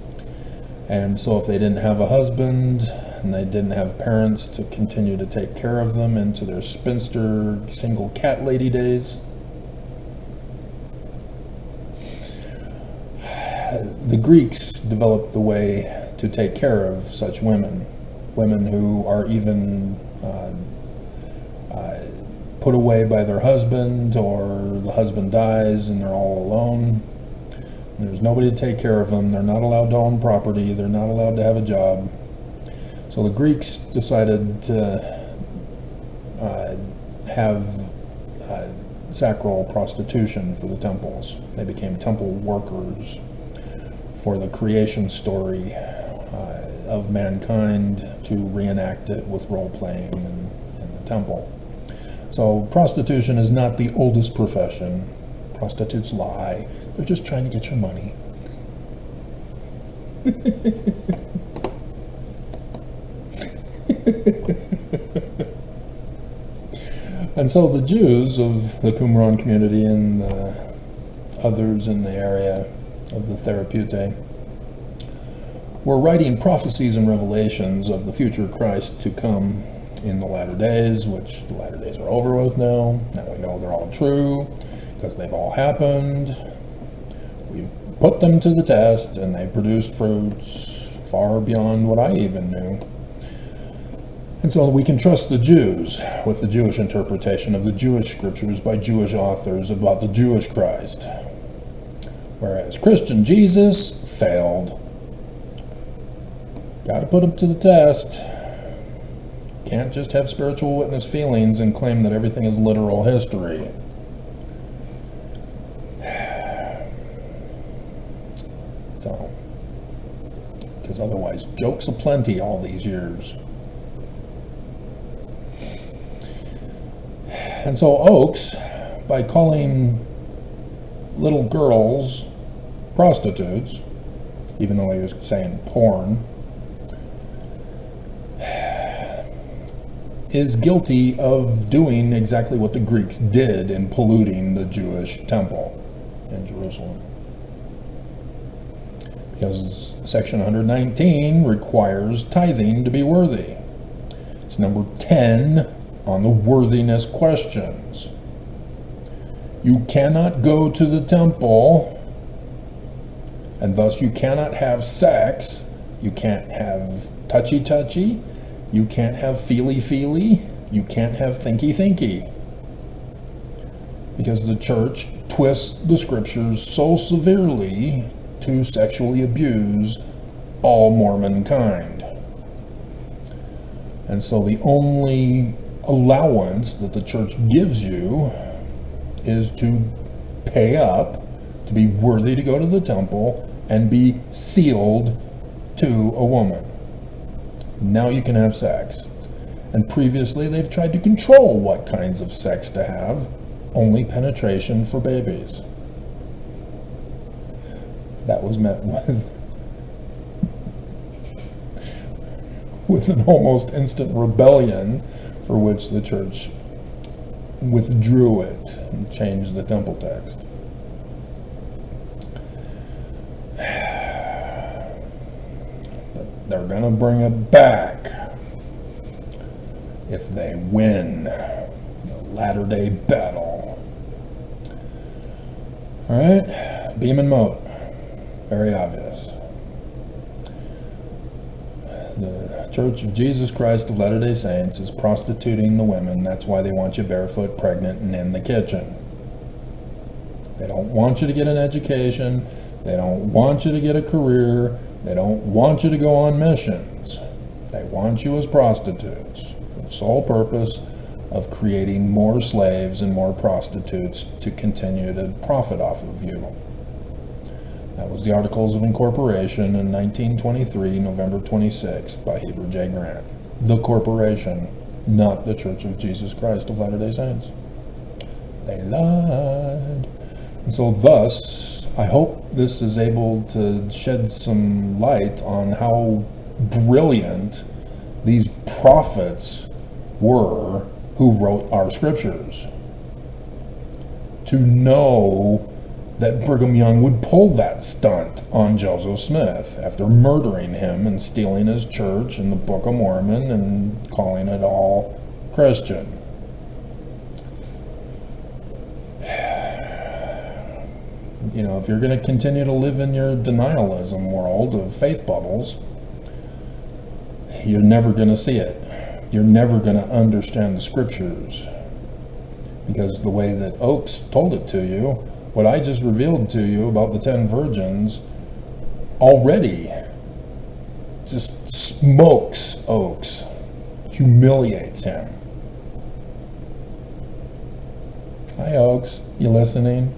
and so if they didn't have a husband and they didn't have parents to continue to take care of them into their spinster single cat lady days, the Greeks developed the way to take care of such women who are even put away by their husband, or the husband dies and they're all alone. There's nobody to take care of them. They're not allowed to own property. They're not allowed to have a job. So the Greeks decided to have sacral prostitution for the temples. They became temple workers for the creation story of mankind, to reenact it with role-playing in the temple. So prostitution is not the oldest profession. Prostitutes lie. They're just trying to get your money. And so the Jews of the Qumran community and others in the area of the Therapeutae were writing prophecies and revelations of the future Christ to come in the latter days, which the latter days are over with now. Now we know they're all true because they've all happened. We've put them to the test, and they produced fruits far beyond what I even knew. And so we can trust the Jews with the Jewish interpretation of the Jewish scriptures by Jewish authors about the Jewish Christ. Whereas Christian Jesus failed. Got to put him to the test. Can't just have spiritual witness feelings and claim that everything is literal history. So, because otherwise, jokes aplenty all these years. And so Oakes, by calling little girls prostitutes, even though he was saying porn, is guilty of doing exactly what the Greeks did in polluting the Jewish temple in Jerusalem. Because section 119 requires tithing to be worthy. It's number 10 on the worthiness questions. You cannot go to the temple, and thus you cannot have sex. You can't have touchy-touchy. You can't have feely-feely. You can't have thinky-thinky. Because the church twists the scriptures so severely to sexually abuse all Mormon kind. And so the only allowance that the church gives you is to pay up to be worthy to go to the temple and be sealed to a woman. Now you can have sex. And previously they've tried to control what kinds of sex to have, only penetration for babies. That was met with an almost instant rebellion, for which the church withdrew it and changed the temple text. But they're going to bring it back if they win the latter-day battle. All right, beam and mote. Very obvious. The Church of Jesus Christ of Latter-day Saints is prostituting the women. That's why they want you barefoot, pregnant, and in the kitchen. They don't want you to get an education. They don't want you to get a career. They don't want you to go on missions. They want you as prostitutes for the sole purpose of creating more slaves and more prostitutes to continue to profit off of you. That was the Articles of Incorporation in 1923, November 26th, by Heber J. Grant. The corporation, not the Church of Jesus Christ of Latter-day Saints. They lied. And so thus, I hope this is able to shed some light on how brilliant these prophets were who wrote our scriptures. To know that Brigham Young would pull that stunt on Joseph Smith after murdering him and stealing his church and the Book of Mormon and calling it all Christian. You know, if you're going to continue to live in your denialism world of faith bubbles, you're never going to see it. You're never going to understand the scriptures. Because the way that Oakes told it to you, what I just revealed to you about the 10 virgins already just smokes Oakes, humiliates him. Hi, Oakes. You listening?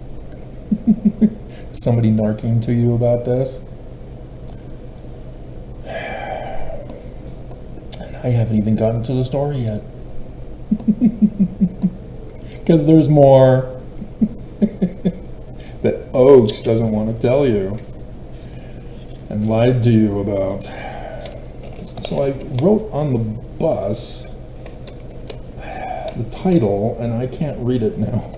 Is somebody narking to you about this? And I haven't even gotten to the story yet. Because there's more that Oakes doesn't want to tell you and lied to you about. So I wrote on the bus the title, and I can't read it now.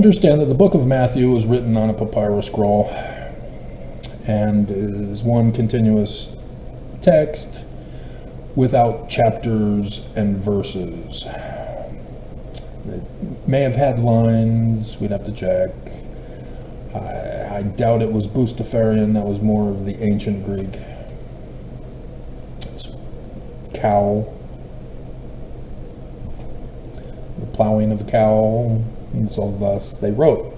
understand that the book of Matthew was written on a papyrus scroll and is one continuous text without chapters and verses. It may have had lines, we'd have to check. I doubt it was Bustafarian, that was more of the ancient Greek. It's cow, the plowing of a cow, and so thus they wrote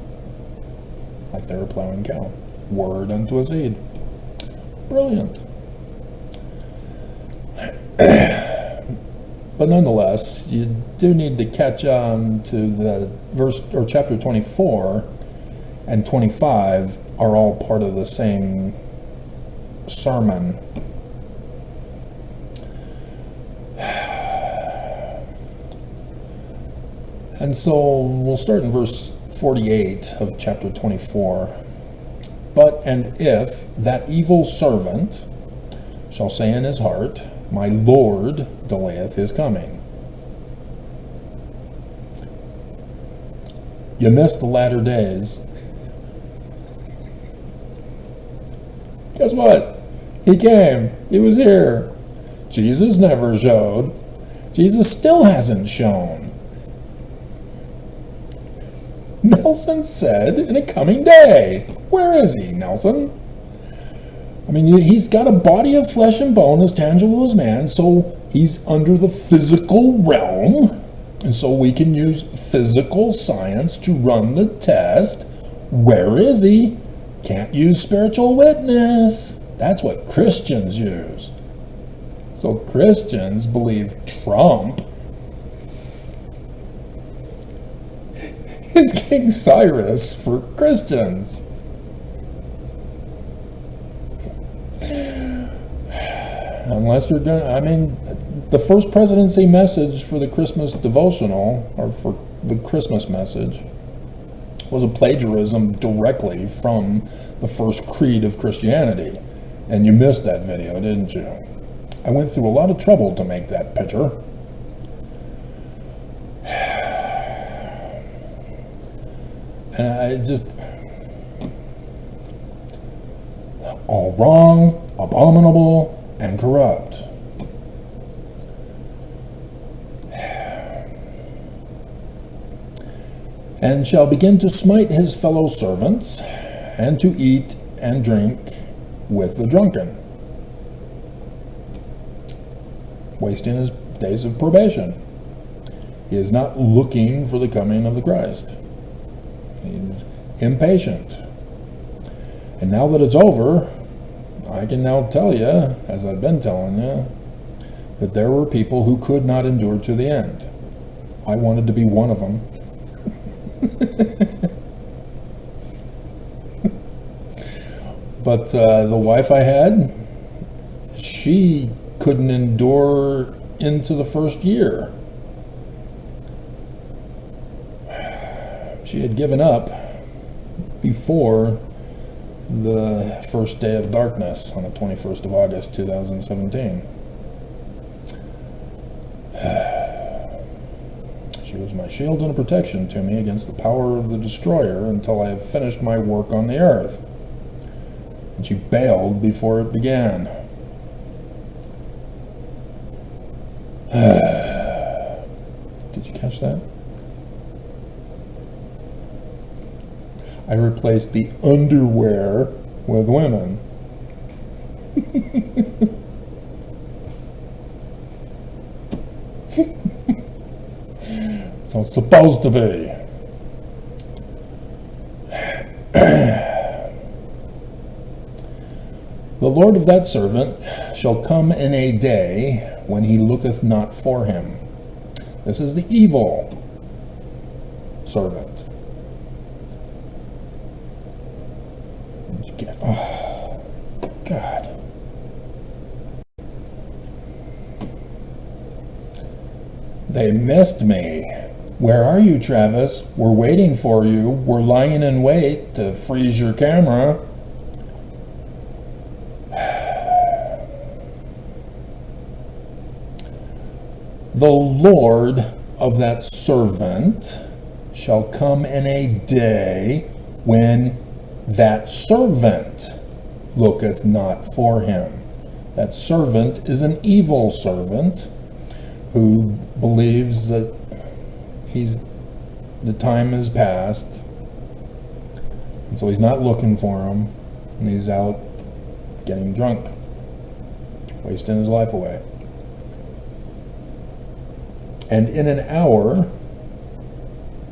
like they were plowing cow. Word unto a seed. Brilliant. But nonetheless, you do need to catch on to the verse or chapter 24 and 25 are all part of the same sermon. And so we'll start in verse 48 of chapter 24. But and if that evil servant shall say in his heart, my Lord delayeth his coming. You missed the latter days. Guess what? He came. He was here. Jesus never showed. Jesus still hasn't shown. Nelson said, in a coming day. Where is he, Nelson? I mean, he's got a body of flesh and bone as tangible as man, so he's under the physical realm, and so we can use physical science to run the test. Where is he? Can't use spiritual witness. That's what Christians use. So Christians believe Trump is King Cyrus for Christians. Unless you're going to, I mean, the first presidency message for the Christmas devotional, or for the Christmas message, was a plagiarism directly from the first creed of Christianity. And you missed that video, didn't you? I went through a lot of trouble to make that picture. And I just, all wrong, abominable, and corrupt. And shall begin to smite his fellow servants, and to eat and drink with the drunken, wasting his days of probation. He is not looking for the coming of the Christ. He's impatient. And now that it's over, I can now tell you, as I've been telling you, that there were people who could not endure to the end. I wanted to be one of them. But the wife I had, she couldn't endure into the first year. She had given up before the first day of darkness on the 21st of August, 2017. She was my shield and a protection to me against the power of the destroyer until I have finished my work on the earth. And she bailed before it began. Did you catch that? I replaced the underwear with women. So it's supposed to be. The Lord of that servant shall come in a day when he looketh not for him. This is the evil servant. Oh, God. They missed me. Where are you, Travis? We're waiting for you. We're lying in wait to freeze your camera. The Lord of that servant shall come in a day when that servant looketh not for him. That servant is an evil servant who believes that the time is past, and so he's not looking for him, and he's out getting drunk, wasting his life away. And in an hour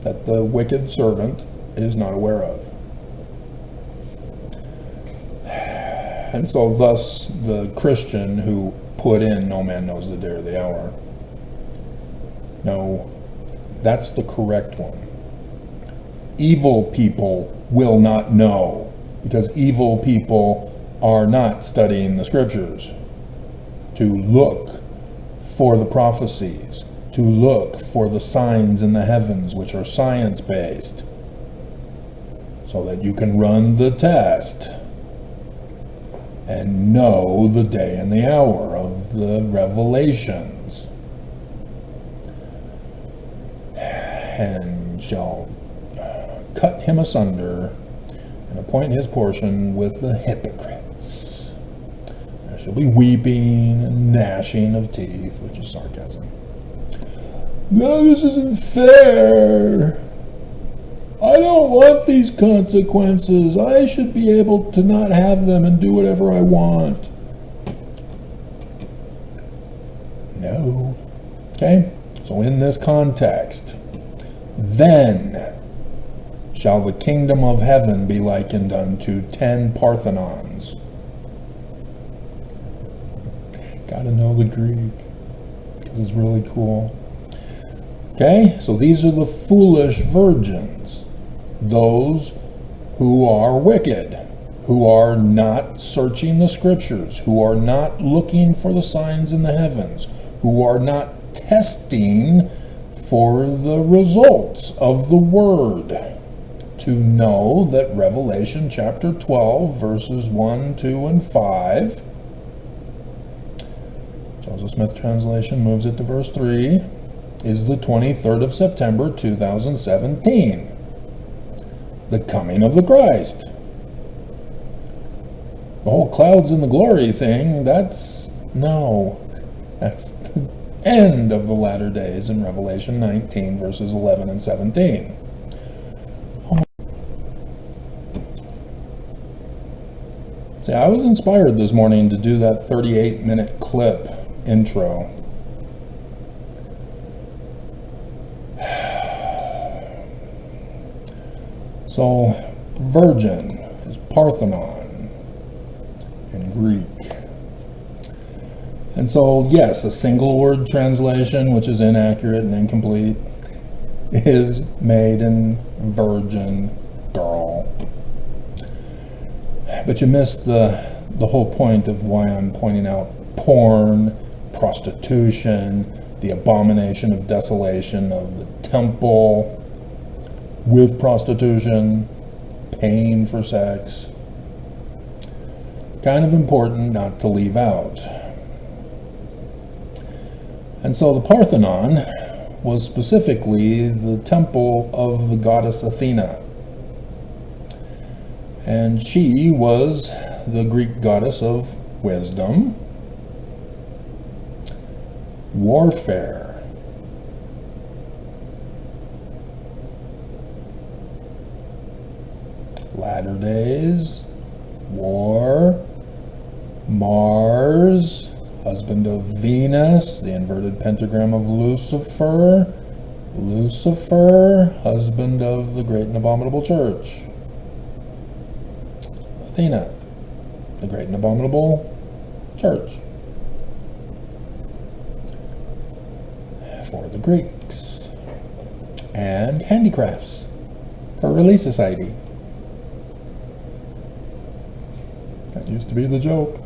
that the wicked servant is not aware of. And so thus the Christian who put in no man knows the day or the hour. No, that's the correct one. Evil people will not know, because evil people are not studying the scriptures to look for the prophecies, to look for the signs in the heavens, which are science-based, so that you can run the test and know the day and the hour of the revelations. And shall cut him asunder and appoint his portion with the hypocrites. There shall be weeping and gnashing of teeth, which is sarcasm. No, this isn't fair. I don't want these consequences. I should be able to not have them and do whatever I want. No. Okay? So in this context, then shall the kingdom of heaven be likened unto 10 Parthenons. Gotta know the Greek, because it's really cool. Okay, so these are the foolish virgins, those who are wicked, who are not searching the scriptures, who are not looking for the signs in the heavens, who are not testing for the results of the word, to know that Revelation chapter 12, verses 1, 2, and 5, Joseph Smith translation moves it to verse 3, is the 23rd of September 2017, the coming of the Christ. The whole clouds in the glory thing, that's the end of the latter days in Revelation 19, verses 11 and 17. See, I was inspired this morning to do that 38-minute clip intro. So, virgin is Parthenon in Greek. And so, yes, a single word translation, which is inaccurate and incomplete, is maiden, virgin, girl. But you missed the whole point of why I'm pointing out porn, prostitution, the abomination of desolation of the temple, with prostitution, paying for sex. Kind of important not to leave out. And so the Parthenon was specifically the temple of the goddess Athena. And she was the Greek goddess of wisdom, warfare, latter days, war, Mars, husband of Venus, the inverted pentagram of Lucifer, husband of the great and abominable church, Athena, the great and abominable church, for the Greeks, and handicrafts for Relief Society. That used to be the joke.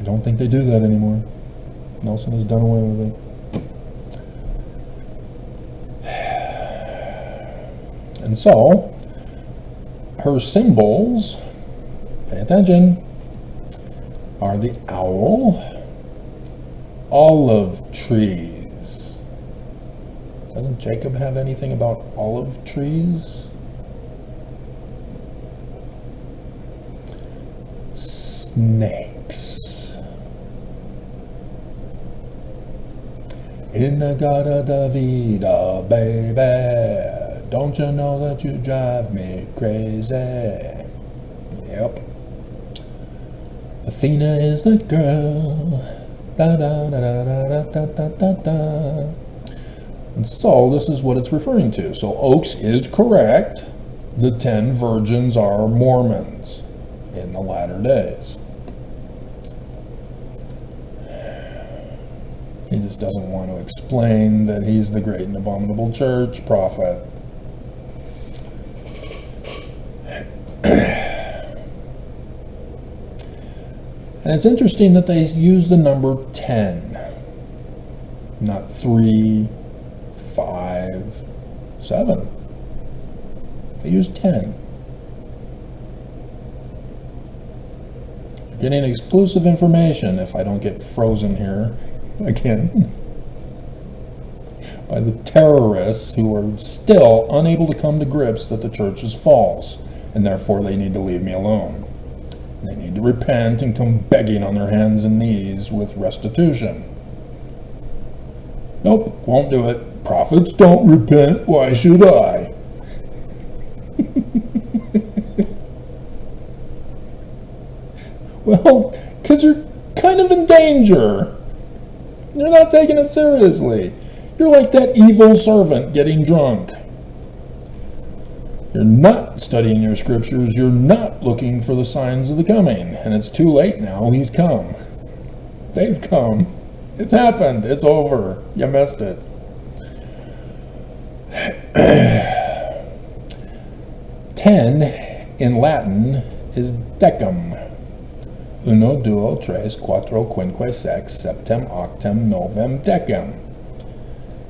I don't think they do that anymore. Nelson has done away with it. And so, her symbols, pay attention, are the owl, olive trees, Doesn't Jacob have anything about olive trees? Snakes. In-a-gada-da-vida, baby. Don't you know that you drive me crazy? Yep. Athena is the girl. Da da da da da da da da da. And so this is what it's referring to. So Oakes is correct. The 10 virgins are Mormons in the latter days. He just doesn't want to explain that he's the great and abominable church prophet. And it's interesting that they use the number 10, not 3, 5, 7. They use 10. You're getting exclusive information if I don't get frozen here again by the terrorists who are still unable to come to grips that the church is false, and therefore they need to leave me alone. They need to repent and come begging on their hands and knees with restitution. Nope, won't do it. Prophets don't repent. Why should I? Well, because you're kind of in danger. You're not taking it seriously. You're like that evil servant getting drunk. You're not studying your scriptures. You're not looking for the signs of the coming. And it's too late now. He's come. They've come. It's happened. It's over. You missed it. 10 in Latin is decem. Uno, duo, tres, cuatro, quinque, sex, septem, octem, novem, decem.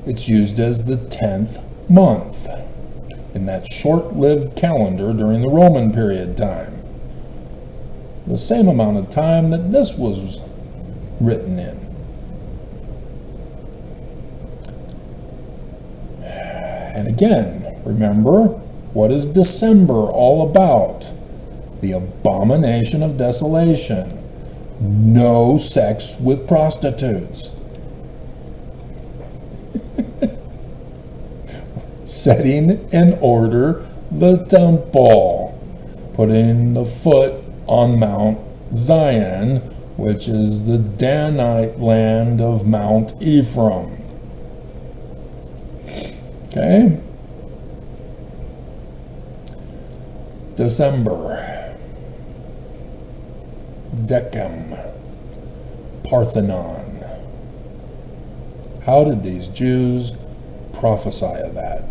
It's used as the 10th month in that short-lived calendar during the Roman period time. The same amount of time that this was written in. And again, remember, what is December all about? The abomination of desolation. No sex with prostitutes. Setting in order the temple. Putting the foot on Mount Zion, which is the Danite land of Mount Ephraim. Okay? December. Decem. Parthenon. How did these Jews prophesy of that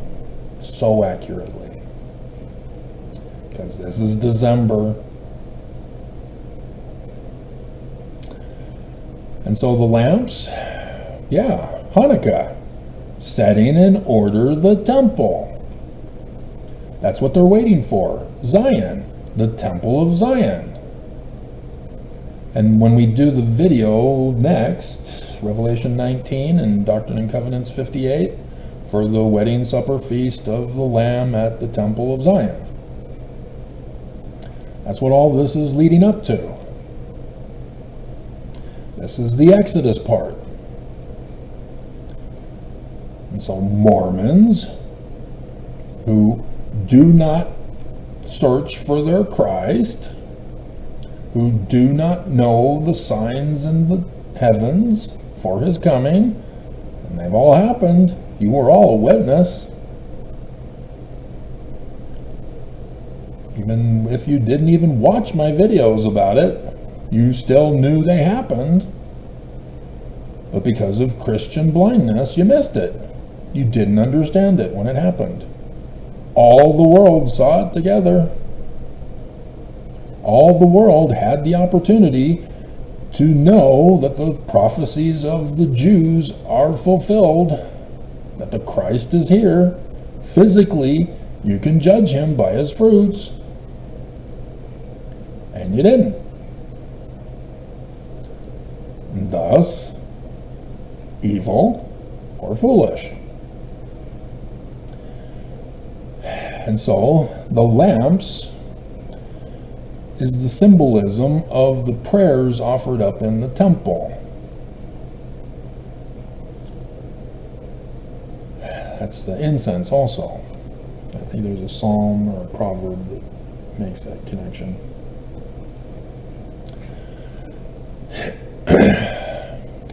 so accurately? Because this is December. And so the lamps, yeah, Hanukkah, setting in order the temple. That's what they're waiting for. Zion, the temple of Zion. And when we do the video next, Revelation 19 and Doctrine and Covenants 58, for the wedding supper feast of the Lamb at the temple of Zion. That's what all this is leading up to. This is the Exodus part. And so Mormons who do not search for their Christ, who do not know the signs in the heavens for his coming, and they've all happened. You were all a witness. Even if you didn't even watch my videos about it, you still knew they happened. But because of Christian blindness, you missed it. You didn't understand it when it happened. All the world saw it together. All the world had the opportunity to know that the prophecies of the Jews are fulfilled, that the Christ is here. Physically, you can judge him by his fruits. And you didn't. And thus, evil or foolish. And so the lamps is the symbolism of the prayers offered up in the temple. That's the incense also. I think there's a psalm or a proverb that makes that connection.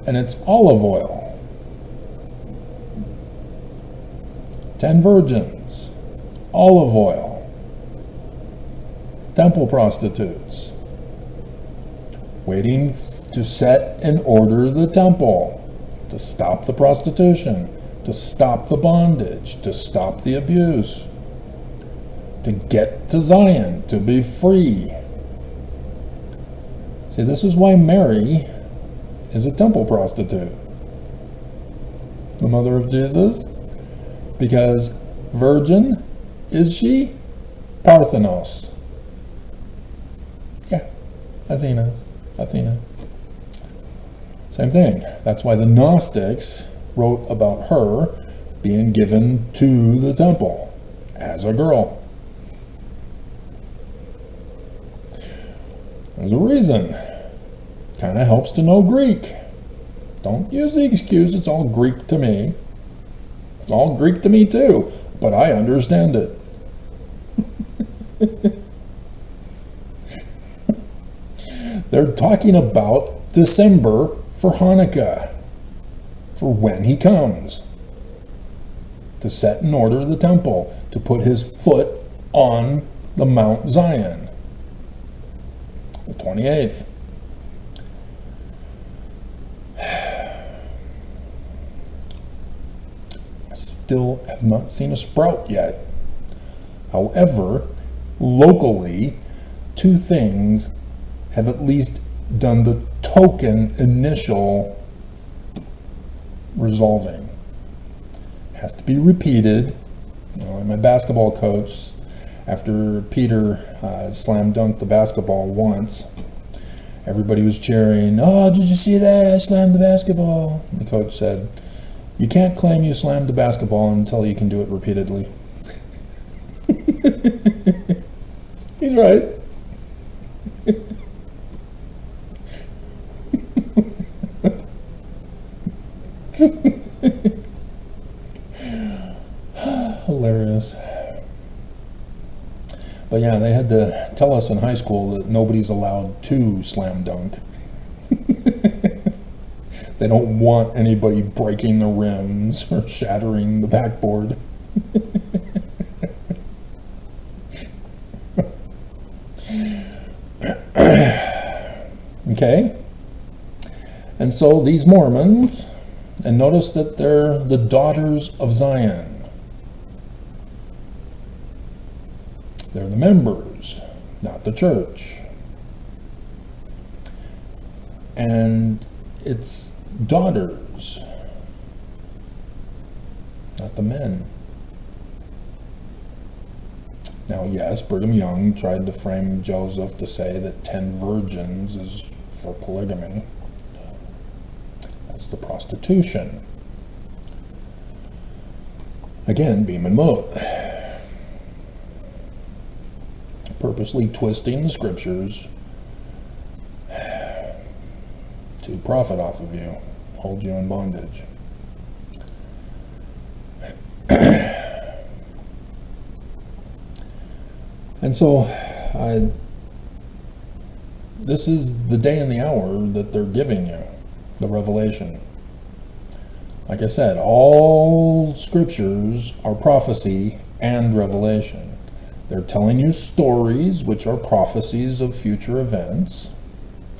And it's olive oil. 10 virgins, olive oil, temple prostitutes, waiting to set in order the temple, to stop the prostitution, to stop the bondage, to stop the abuse, to get to Zion, to be free. See, this is why Mary is a temple prostitute, the mother of Jesus, because virgin is she? Parthenos. Yeah, Athena. Same thing. That's why the Gnostics wrote about her being given to the temple as a girl. There's a reason. Kind of helps to know Greek. Don't use the excuse, it's all Greek to me. It's all Greek to me too, but I understand it. They're talking about December for Hanukkah, for when he comes, to set in order the temple, to put his foot on the Mount Zion, the 28th. Still have not seen a sprout yet. However, locally, 2 things have at least done the token initial resolving. It has to be repeated. You know, my basketball coach, after Peter slam dunked the basketball once, everybody was cheering, "Oh, did you see that? I slammed the basketball." And the coach said, "You can't claim you slammed the basketball until you can do it repeatedly." He's right. Hilarious. But yeah, they had to tell us in high school that nobody's allowed to slam dunk. They don't want anybody breaking the rims or shattering the backboard. Okay? And so these Mormons, and notice that they're the daughters of Zion. They're the members, not the church. And it's daughters, not the men. Now, yes, Brigham Young tried to frame Joseph to say that 10 virgins is for polygamy. That's the prostitution. Again, beam and mote. Purposely twisting the scriptures to profit off of you, hold you in bondage. And so, this is the day and the hour that they're giving you, the revelation. Like I said, all scriptures are prophecy and revelation. They're telling you stories, which are prophecies of future events,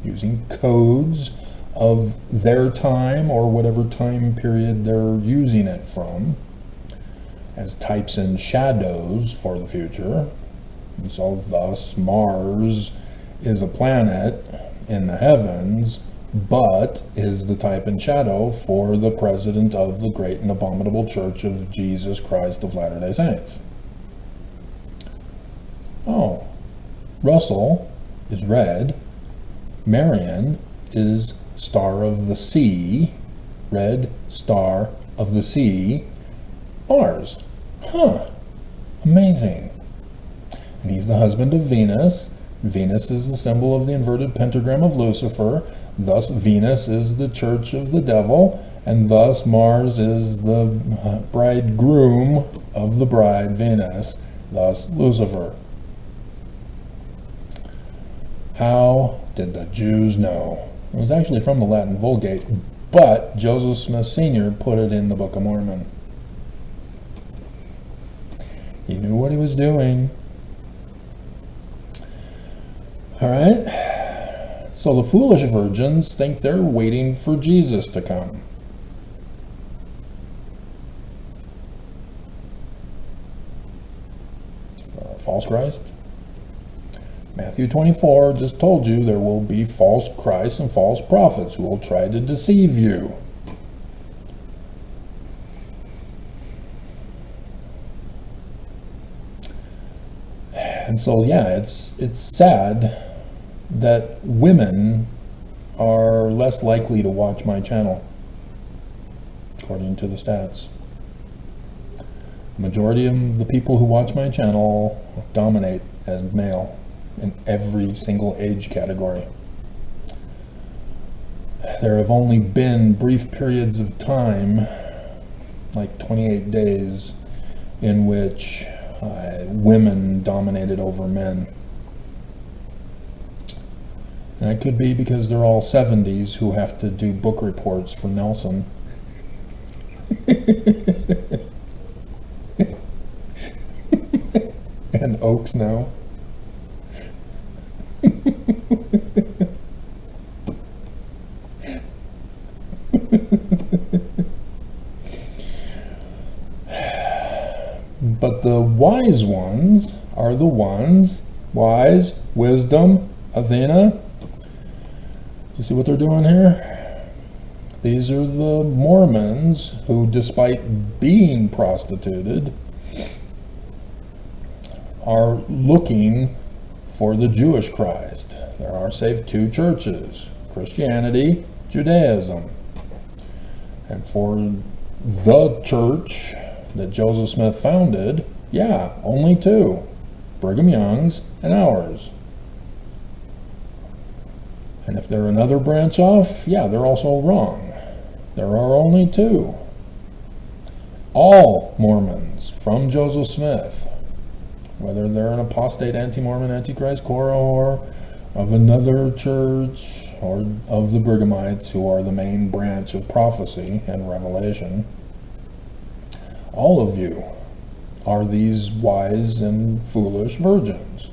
using codes of their time or whatever time period they're using it from, as types and shadows for the future. And so thus Mars is a planet in the heavens, but is the type and shadow for the president of the great and abominable Church of Jesus Christ of Latter-day Saints. Oh, Russell is red, Marion is star of the sea, red star of the sea, Mars. Huh. Amazing. And he's the husband of Venus. Venus is the symbol of the inverted pentagram of Lucifer. Thus, Venus is the church of the devil. And thus, Mars is the bridegroom of the bride, Venus. Thus, Lucifer. How did the Jews know? It was actually from the Latin Vulgate, but Joseph Smith Sr. put it in the Book of Mormon. He knew what he was doing. All right. So the foolish virgins think they're waiting for Jesus to come. False Christ. Matthew 24 just told you there will be false Christs and false prophets who will try to deceive you. And so, yeah, it's sad that women are less likely to watch my channel, according to the stats. The majority of the people who watch my channel dominate as male in every single age category. There have only been brief periods of time, like 28 days, in which women dominated over men. And that could be because they're all 70s who have to do book reports for Nelson. And Oaks now. But the wise ones are the ones, wise, wisdom, Athena. You see what they're doing here? These are the Mormons who, despite being prostituted, are looking for the Jewish Christ. There are, save two churches, Christianity, Judaism. And for the church that Joseph Smith founded, yeah, only two, Brigham Young's and ours. And if they're another branch off, yeah, they're also wrong. There are only two. All Mormons from Joseph Smith, whether they're an apostate, anti-Mormon, antichrist, or of another church, or of the Brighamites, who are the main branch of prophecy and revelation, all of you are these wise and foolish virgins.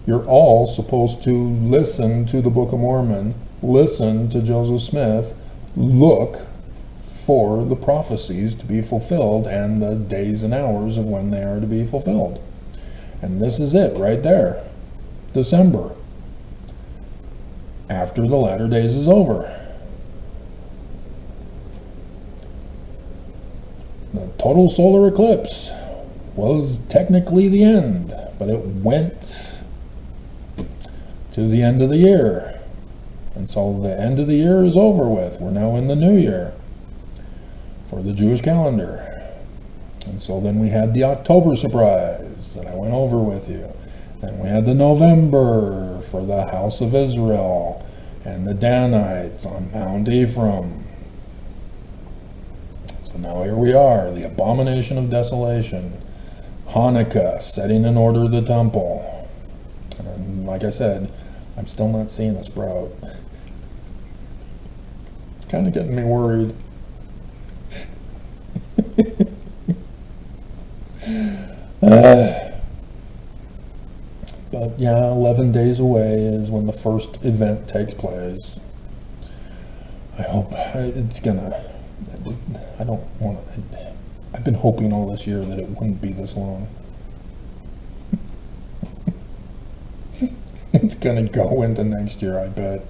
You're all supposed to listen to the Book of Mormon, listen to Joseph Smith, look for the prophecies to be fulfilled and the days and hours of when they are to be fulfilled. And this is it right there. December. After the latter days is over. The total solar eclipse was technically the end, but it went to the end of the year. And so the end of the year is over with. We're now in the new year for the Jewish calendar. And so then we had the October surprise that I went over with you. Then we had the November for the house of Israel and the Danites on Mount Ephraim. So now here we are, the abomination of desolation. Hanukkah, setting in order the temple. And like I said, I'm still not seeing a sprout. It's kind of getting me worried. But yeah, 11 days away is when the first event takes place. I hope it's gonna. I don't want to. I've been hoping all this year that it wouldn't be this long. It's gonna go into next year, I bet.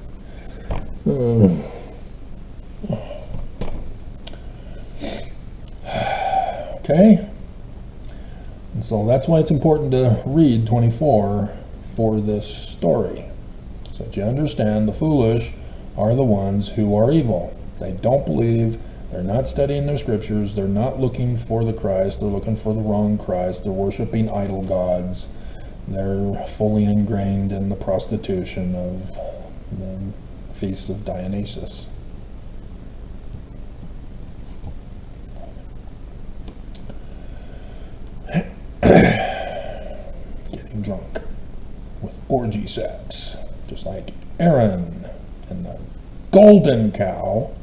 Okay. And so that's why it's important to read 24 for this story. So that you understand the foolish are the ones who are evil. They don't believe They're not studying their scriptures. They're not looking for the Christ. They're looking for the wrong Christ. They're worshiping idol gods. They're fully ingrained in the prostitution of the feasts of Dionysus. Getting drunk with orgy sex, just like Aaron and the golden cow,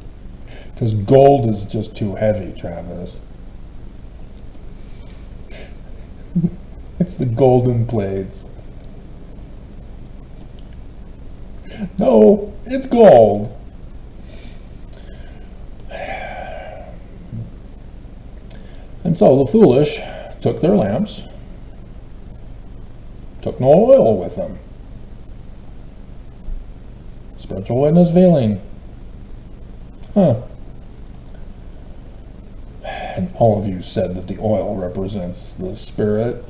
because gold is just too heavy, Travis. It's the golden plates. No, it's gold. And so the foolish took their lamps, took no oil with them. Spiritual witness failing. And all of you said that the oil represents the Spirit.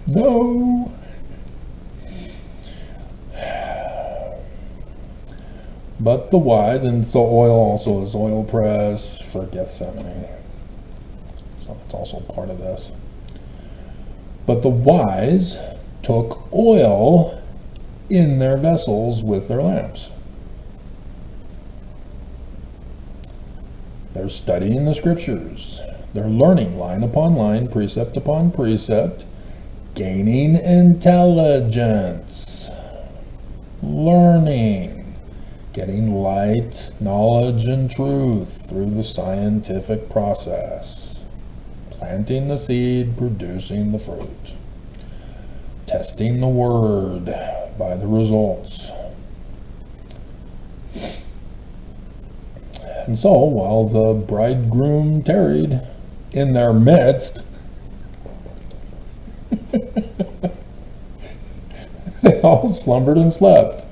No. But the wise, and so oil also is oil press for Gethsemane. So it's also part of this. But the wise took oil in their vessels with their lamps. They're studying the scriptures. They're learning line upon line, precept upon precept, gaining intelligence, learning, getting light, knowledge, and truth through the scientific process, planting the seed, producing the fruit, testing the word by the results. And so, while the bridegroom tarried in their midst, they all slumbered and slept.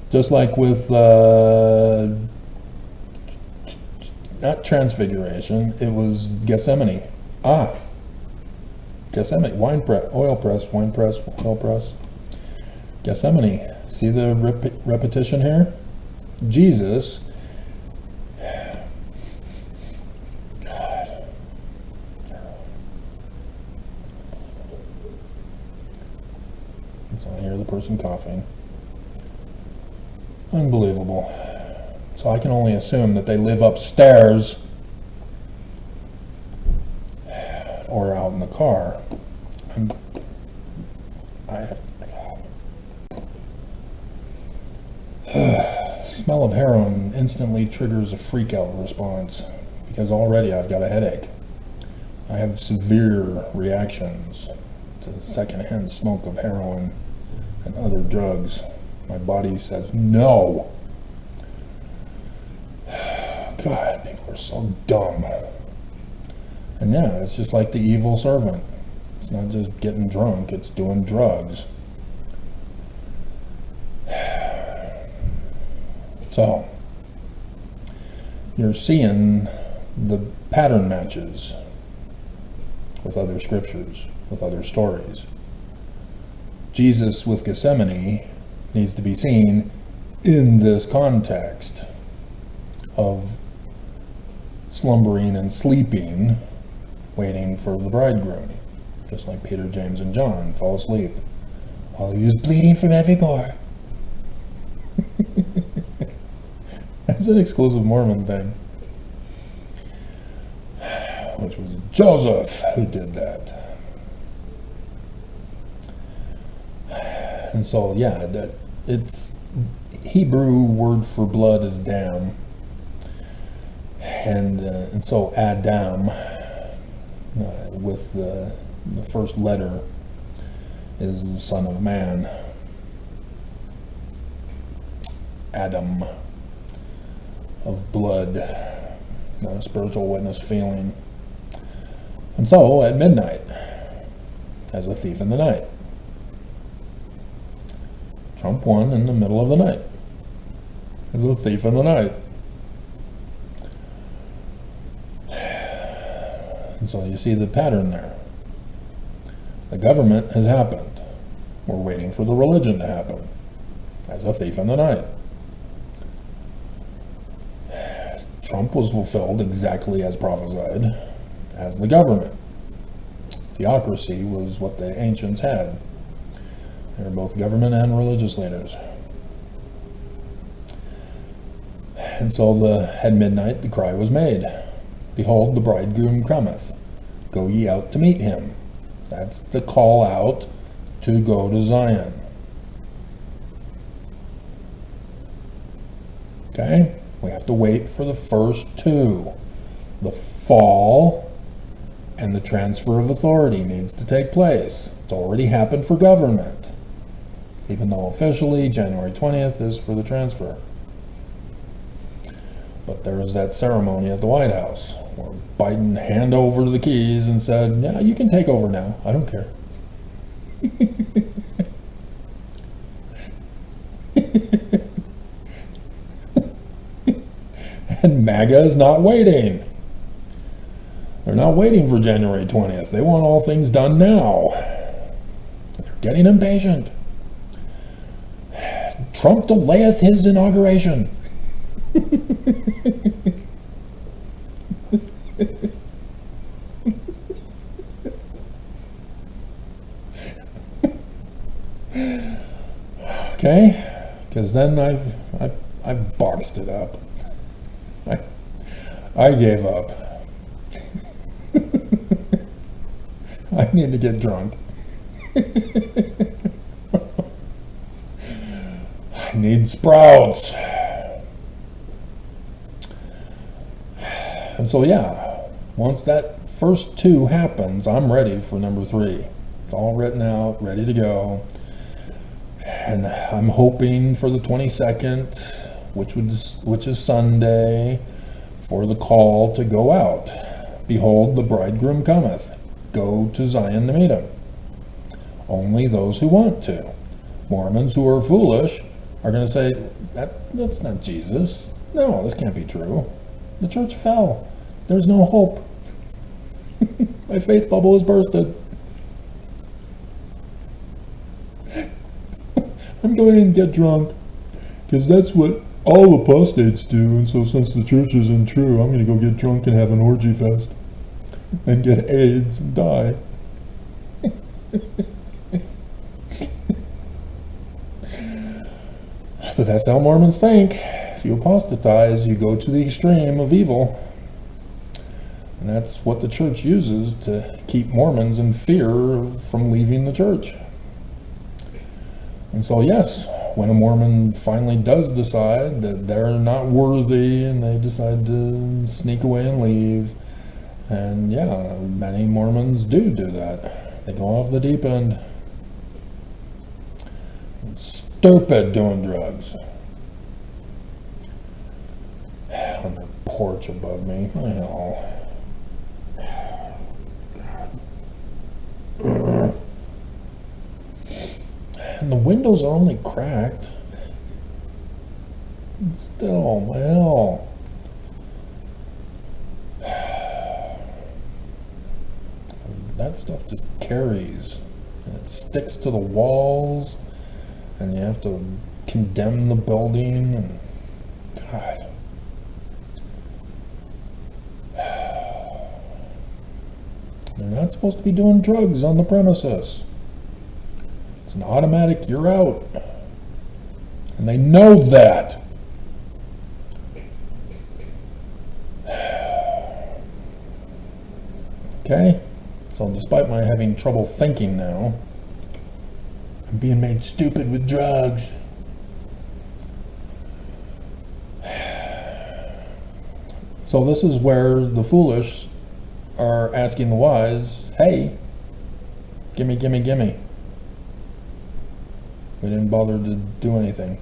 Just like with, not transfiguration, it was Gethsemane. Gethsemane, wine press, oil press, wine press, oil press. Gethsemane, see the repetition here? Jesus, so I hear the person coughing. Unbelievable. So I can only assume that they live upstairs or out in the car. Smell of heroin instantly triggers a freak-out response because already I've got a headache. I have severe reactions to secondhand smoke of heroin and other drugs. My body says no. God, people are so dumb. And yeah, it's just like the evil servant. It's not just getting drunk, it's doing drugs. So, you're seeing the pattern matches with other scriptures, with other stories. Jesus with Gethsemane needs to be seen in this context of slumbering and sleeping, waiting for the bridegroom, just like Peter, James, and John fall asleep while he was bleeding from every pore. That's an exclusive Mormon thing, which was Joseph who did that. And so, yeah, that it's Hebrew word for blood is dam, and so Adam with the first letter is the Son of Man. Adam of blood, not a spiritual witness feeling. And so at midnight, as a thief in the night, Trump won in the middle of the night as a thief in the night. And so you see the pattern there. The government has happened. We're waiting for the religion to happen, as a thief in the night. Trump was fulfilled exactly as prophesied as the government. Theocracy was what the ancients had. They were both government and religious leaders. And so at midnight the cry was made, "Behold, the bridegroom cometh. Go ye out to meet him." That's the call out to go to Zion. Okay? We have to wait for the first two. The fall and the transfer of authority needs to take place. It's already happened for government, even though officially January 20th is for the transfer. But there was that ceremony at the White House where Biden handed over the keys and said, "Yeah, you can take over now. I don't care." And MAGA is not waiting. They're not waiting for January 20th. They want all things done now. They're getting impatient. Trump delayeth his inauguration. Okay, because then I've boxed it up. I gave up. I need to get drunk. I need sprouts. And so yeah, once that first two happens, I'm ready for number three. It's all written out, ready to go. And I'm hoping for the 22nd, which is Sunday, for the call to go out. "Behold, the bridegroom cometh. Go to Zion to meet him." Only those who want to. Mormons who are foolish are going to say, that's not Jesus. No, this can't be true. The church fell. There's no hope. My faith bubble is bursted. I'm going and get drunk, because that's what all apostates do, and so since the church isn't true, I'm going to go get drunk and have an orgy fest and get AIDS and die. But that's how Mormons think. If you apostatize, you go to the extreme of evil. And that's what the church uses to keep Mormons in fear from leaving the church. And so yes, when a Mormon finally does decide that they're not worthy and they decide to sneak away and leave, and yeah, many Mormons do that. They go off the deep end. Stupid doing drugs. On the porch above me, I know. And the windows are only cracked. And still, well. That stuff just carries. And it sticks to the walls. And you have to condemn the building. And God. They're not supposed to be doing drugs on the premises. It's an automatic, you're out. And they know that. Okay? So despite my having trouble thinking now, I'm being made stupid with drugs. So this is where the foolish are asking the wise, hey, gimme, gimme, gimme. We didn't bother to do anything.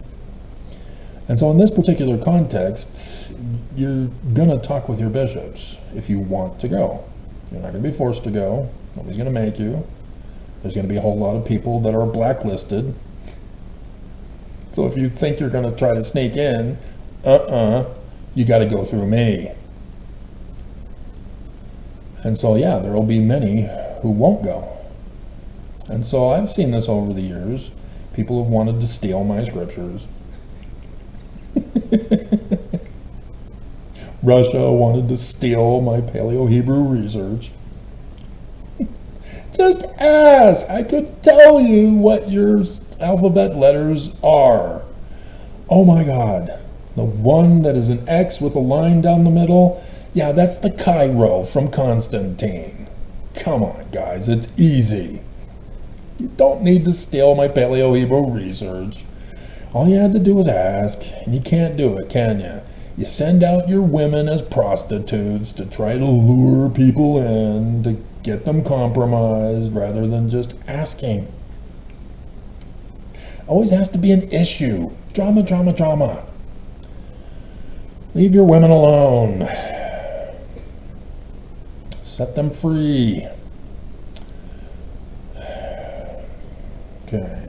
And so in this particular context, you're going to talk with your bishops if you want to go. You're not going to be forced to go. Nobody's going to make you. There's going to be a whole lot of people that are blacklisted. So if you think you're going to try to sneak in, you got to go through me. And so yeah, there will be many who won't go. And so I've seen this over the years. People have wanted to steal my scriptures. Russia wanted to steal my Paleo-Hebrew research. Just ask. I could tell you what your alphabet letters are. Oh my God. The one that is an X with a line down the middle, yeah, that's the Cairo from Constantine. Come on, guys, it's easy. You don't need to steal my Paleo-Hebrew research. All you had to do was ask, and you can't do it, can you? You send out your women as prostitutes to try to lure people in, to get them compromised, rather than just asking. Always has to be an issue. Drama, drama, drama. Leave your women alone. Set them free. Okay.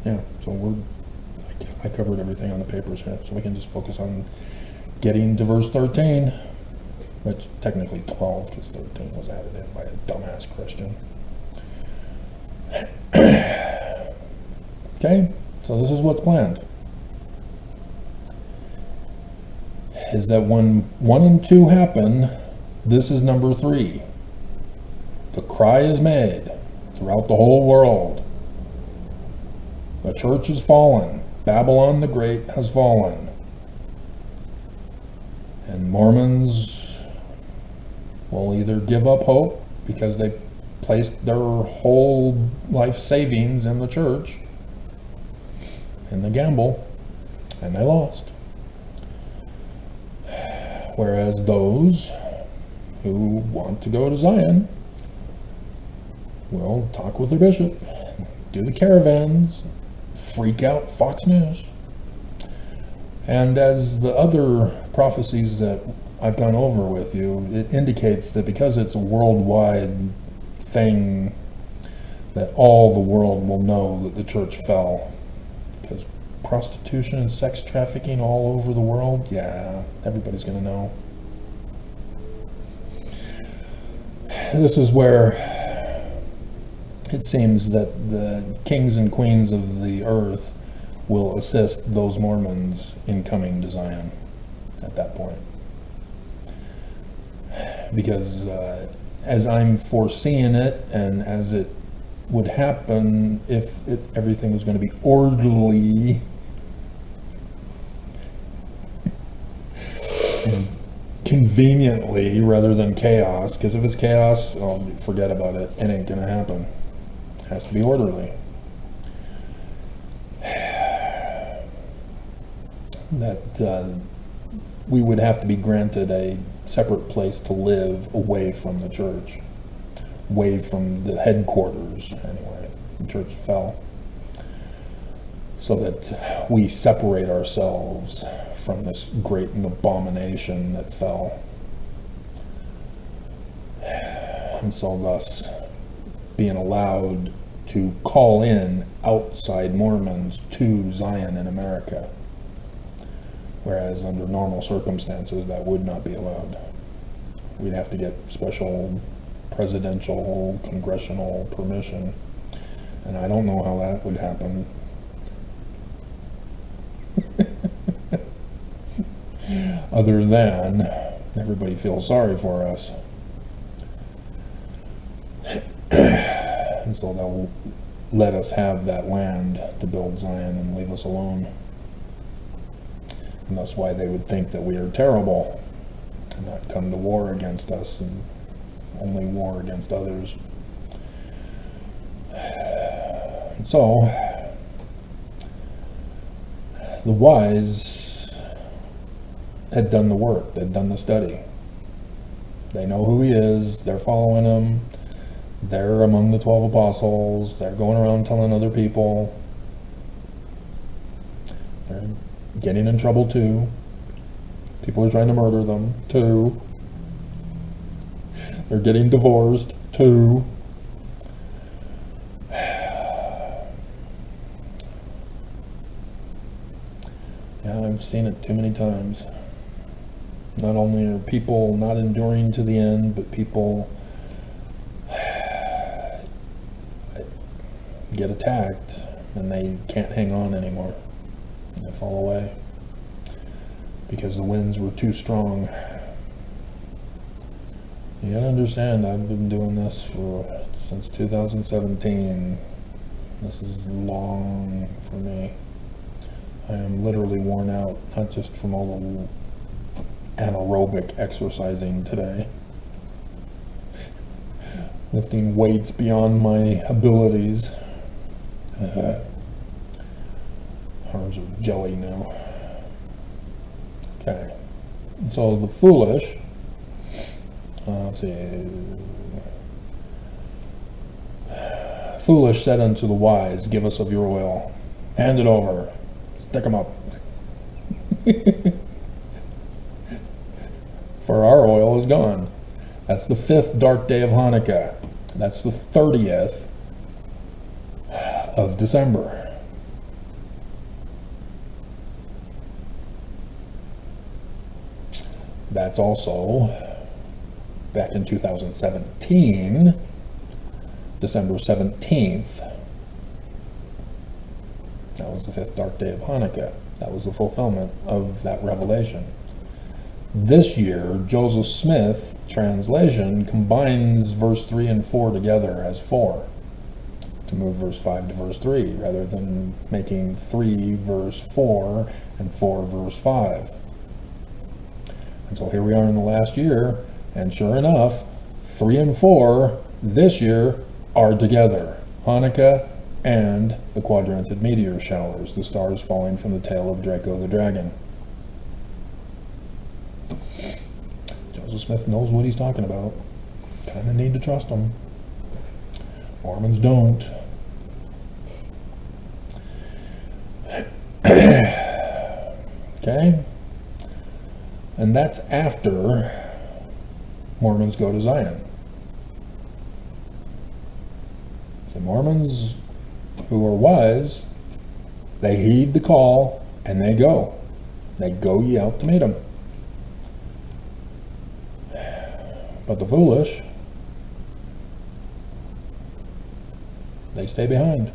Yeah, so I covered everything on the papers here, so we can just focus on getting to verse 13, which technically 12, because 13 was added in by a dumbass Christian. Okay, so this is what's planned. Is that when 1 and 2 happen, this is number 3. The cry is made throughout the whole world. The church has fallen. Babylon the Great has fallen. And Mormons will either give up hope because they placed their whole life savings in the church, in the gamble, and they lost. Whereas those who want to go to Zion will talk with their bishop, do the caravans, freak out Fox News. And as the other prophecies that I've gone over with you, it indicates that because it's a worldwide thing, that all the world will know that the church fell. Because prostitution and sex trafficking all over the world, yeah, everybody's going to know. This is where it seems that the kings and queens of the earth will assist those Mormons in coming to Zion at that point. Because as I'm foreseeing it, and as it would happen if everything was going to be orderly and conveniently rather than chaos, because if it's chaos, oh, forget about it. It ain't going to happen. It has to be orderly. That we would have to be granted a separate place to live away from the church, away from the headquarters, anyway. The church fell. So that we separate ourselves from this great abomination that fell. And so thus being allowed to call in outside Mormons to Zion in America. Whereas under normal circumstances, that would not be allowed. We'd have to get special presidential, congressional permission. And I don't know how that would happen. Other than everybody feels sorry for us. And so they'll let us have that land to build Zion and leave us alone. And that's why they would think that we are terrible and not come to war against us and only war against others. And so, the wise had done the work, they'd done the study. They know who he is, they're following him, they're among the 12 apostles, they're going around telling other people. They're getting in trouble too. People are trying to murder them too. They're getting divorced too. Yeah, I've seen it too many times. Not only are people not enduring to the end, but people get attacked and they can't hang on anymore. They fall away because the winds were too strong. You gotta understand, I've been doing this since 2017. This is long for me. I am literally worn out, not just from all the anaerobic exercising today, lifting weights beyond my abilities. Arms are jelly now. Okay, so the foolish, let's see, foolish said unto the wise, give us of your oil, hand it over, stick them up. For our oil is gone. That's the 5th dark day of Hanukkah. That's the 30th of December. That's also back in 2017, December 17th. That was the 5th dark day of Hanukkah. That was the fulfillment of that revelation. This year, Joseph Smith translation combines verse 3 and 4 together as 4 to move verse 5 to verse 3, rather than making 3 verse 4 and 4 verse 5. And so here we are in the last year, and sure enough, 3 and 4 this year are together. Hanukkah and the quadrantid meteor showers, the stars falling from the tail of Draco the dragon. Joseph Smith knows what he's talking about. Kind of need to trust him. Mormons don't. Okay? And that's after Mormons go to Zion. The Mormons who are wise, they heed the call and they go. They go ye out to meet him. But the foolish, they stay behind.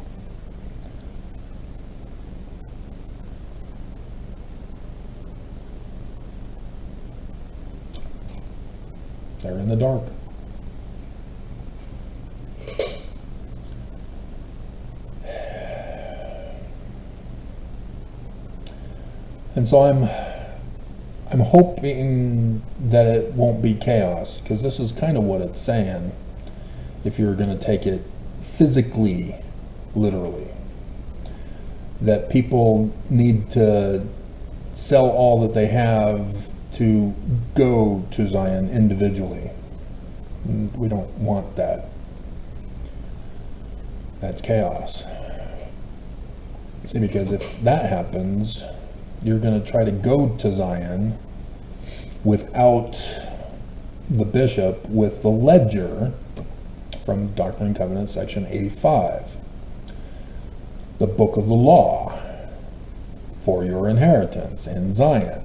They're in the dark. And so I'm hoping that it won't be chaos, because this is kind of what it's saying, if you're going to take it physically, literally. That people need to sell all that they have to go to Zion individually. We don't want that. That's chaos. See, because if that happens, you're going to try to go to Zion without the bishop with the ledger from Doctrine and Covenants, section 85. The book of the law for your inheritance in Zion.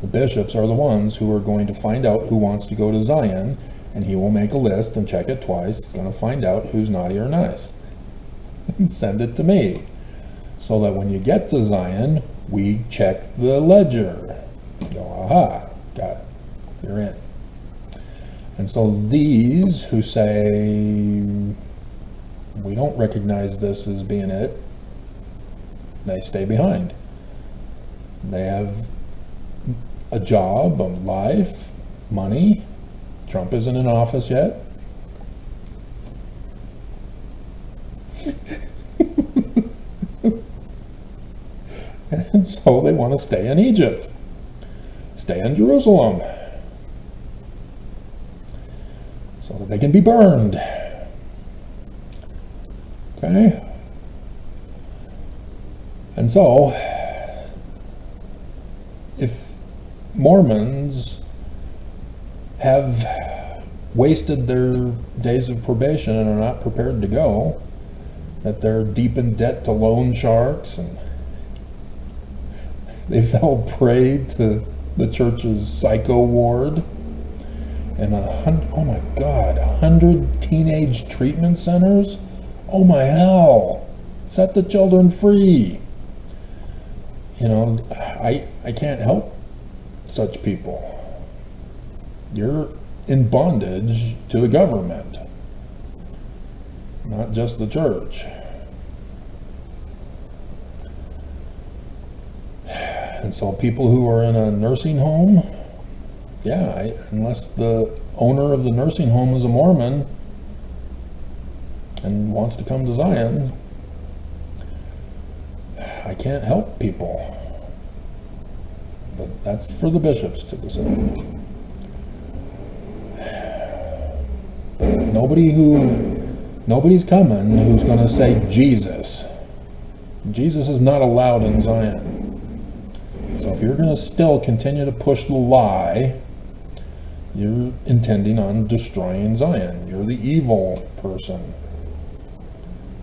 The bishops are the ones who are going to find out who wants to go to Zion, and he will make a list and check it twice. He's going to find out who's naughty or nice and send it to me. So that when you get to Zion, we check the ledger. Go, aha, got it, you're in. And so these who say, we don't recognize this as being it, they stay behind. They have a job, a life, money. Trump isn't in office yet. And so they want to stay in Egypt, stay in Jerusalem, so that they can be burned. Okay? And so, if Mormons have wasted their days of probation and are not prepared to go, that they're deep in debt to loan sharks, and they fell prey to the church's psycho ward, and 100 teenage treatment centers. Oh my hell! Set the children free. You know, I can't help such people. You're in bondage to the government, not just the church. And so people who are in a nursing home, unless the owner of the nursing home is a Mormon and wants to come to Zion, I can't help people. But that's for the bishops to decide. But nobody's coming who's going to say Jesus. Jesus is not allowed in Zion. So if you're going to still continue to push the lie, you're intending on destroying Zion. You're the evil person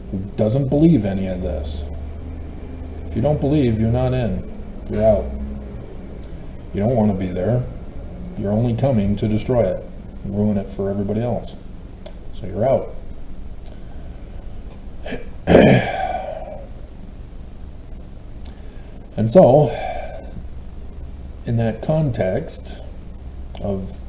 who doesn't believe any of this. If you don't believe, you're not in. You're out. You don't want to be there. You're only coming to destroy it and ruin it for everybody else. So you're out. And so, in that context of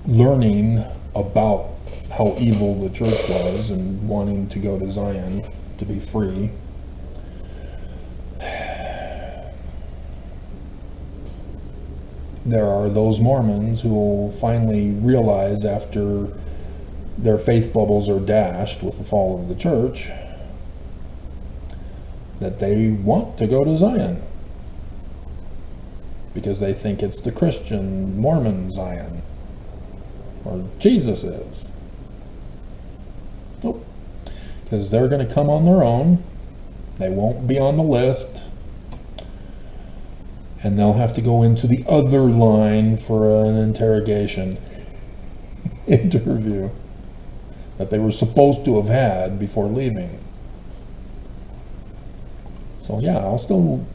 learning about how evil the church was and wanting to go to Zion to be free, there are those Mormons who will finally realize after their faith bubbles are dashed with the fall of the church that they want to go to Zion because they think it's the Christian Mormon Zion, or Jesus is. Nope. Because they're going to come on their own. They won't be on the list. And they'll have to go into the other line for an interrogation interview that they were supposed to have had before leaving. So yeah, I'll still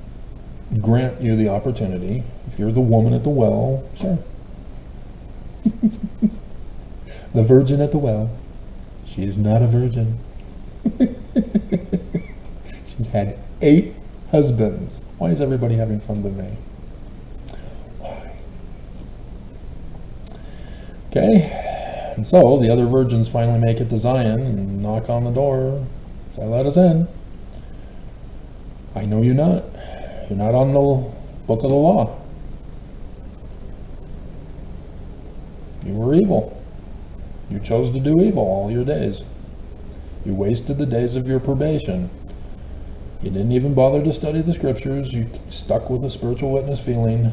grant you the opportunity. If you're the woman at the well, sure. The virgin at the well. She is not a virgin. She's had 8 husbands. Why is everybody having fun with me? Why? Okay, and so the other virgins finally make it to Zion and knock on the door. Say, let us in. I know you're not. You're not on the book of the law. You were evil. You chose to do evil all your days. You wasted the days of your probation. You didn't even bother to study the scriptures. You stuck with a spiritual witness feeling.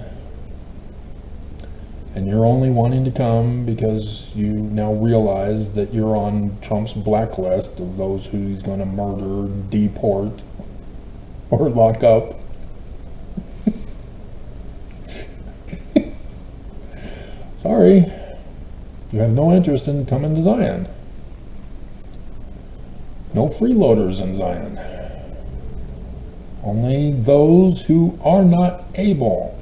And you're only wanting to come because you now realize that you're on Trump's blacklist of those who he's going to murder, deport, or lock up. Sorry, you have no interest in coming to Zion. No freeloaders in Zion. Only those who are not able.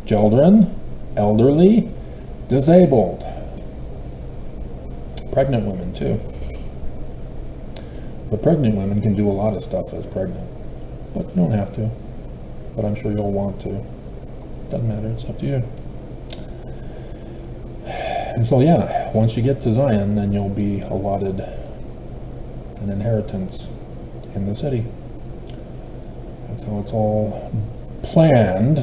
Children, elderly, disabled. Pregnant women too. But pregnant women can do a lot of stuff as pregnant. But you don't have to. But I'm sure you'll want to. Doesn't matter, it's up to you. And so yeah, once you get to Zion, then you'll be allotted an inheritance in the city. That's how it's all planned.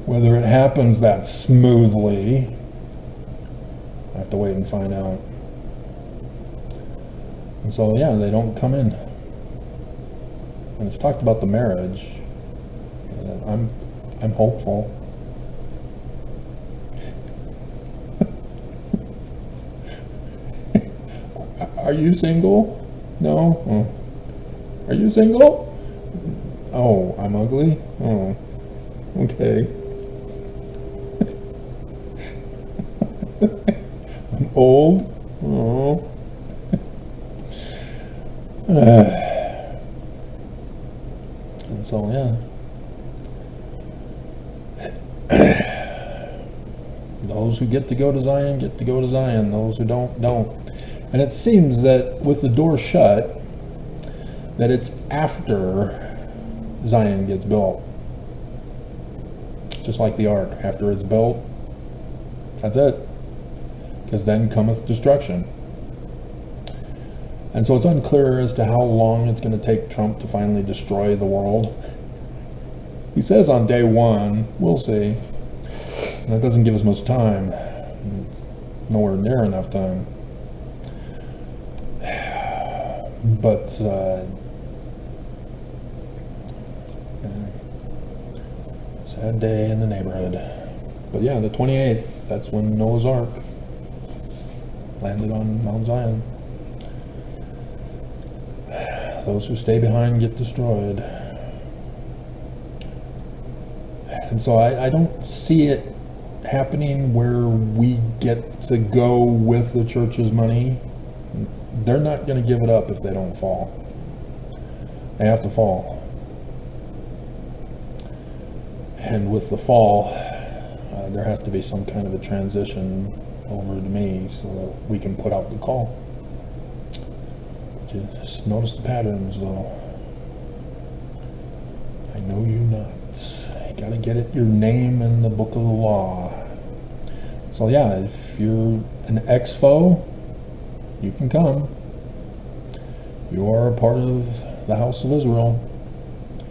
Whether it happens that smoothly, I have to wait and find out. And so yeah, they don't come in. And it's talked about the marriage. I'm hopeful. Are you single? No? Oh. Are you single? Oh, I'm ugly? Oh, okay. I'm old? Oh. So, yeah. Those who get to go to Zion get to go to Zion. Those who don't, don't. And it seems that with the door shut, that it's after Zion gets built. Just like the ark. After it's built, that's it. Because then cometh destruction. And so it's unclear as to how long it's going to take Trump to finally destroy the world. He says on day one, we'll see. And that doesn't give us much time. It's nowhere near enough time. But, sad day in the neighborhood. But yeah, the 28th, that's when Noah's Ark landed on Mount Zion. Those who stay behind get destroyed. And so I don't see it happening where we get to go with the church's money. They're not going to give it up if they don't fall. They have to fall. And with the fall, there has to be some kind of a transition over to me so that we can put out the call. Just notice the patterns, though. I know you not. You gotta get it your name in the book of the law. So yeah, if you're an ex-foe, you can come. You are a part of the house of Israel.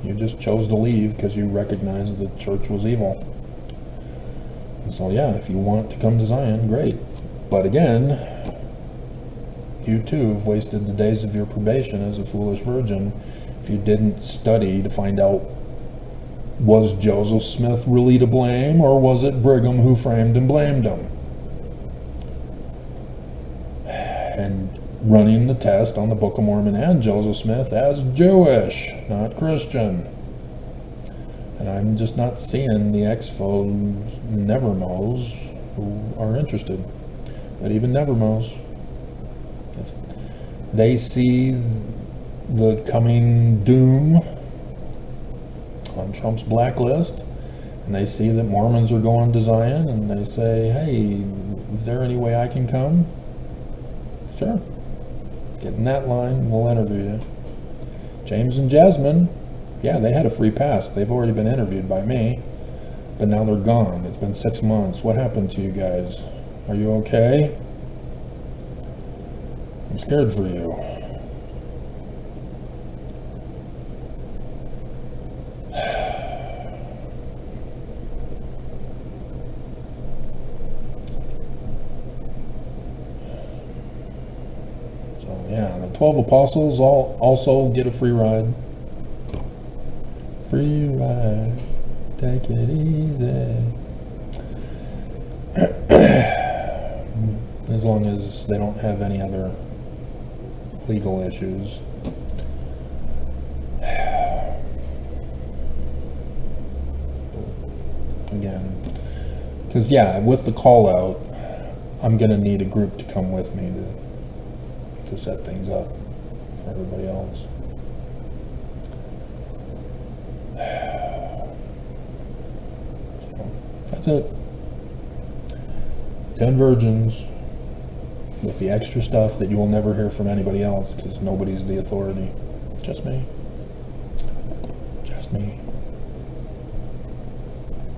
You just chose to leave because you recognized the church was evil. And so yeah, if you want to come to Zion, great. But again, you too have wasted the days of your probation as a foolish virgin if you didn't study to find out, was Joseph Smith really to blame, or was it Brigham who framed and blamed him? And running the test on the Book of Mormon and Joseph Smith as Jewish, not Christian. And I'm just not seeing the ex-foes, never-knows, who are interested. But even never-knows, if they see the coming doom on Trump's blacklist, and they see that Mormons are going to Zion, and they say, hey, is there any way I can come? Sure. Get in that line, we'll interview you. James and Jasmine, yeah, they had a free pass. They've already been interviewed by me, but now they're gone. It's been 6 months. What happened to you guys? Are you okay? I'm scared for you. So yeah, the 12 apostles all also get a free ride. Free ride. Take it easy. As long as they don't have any other legal issues. Again, because yeah, with the call out, I'm going to need a group to come with me to set things up for everybody else. That's it. 10 virgins with the extra stuff that you will never hear from anybody else because nobody's the authority. Just me. Just me.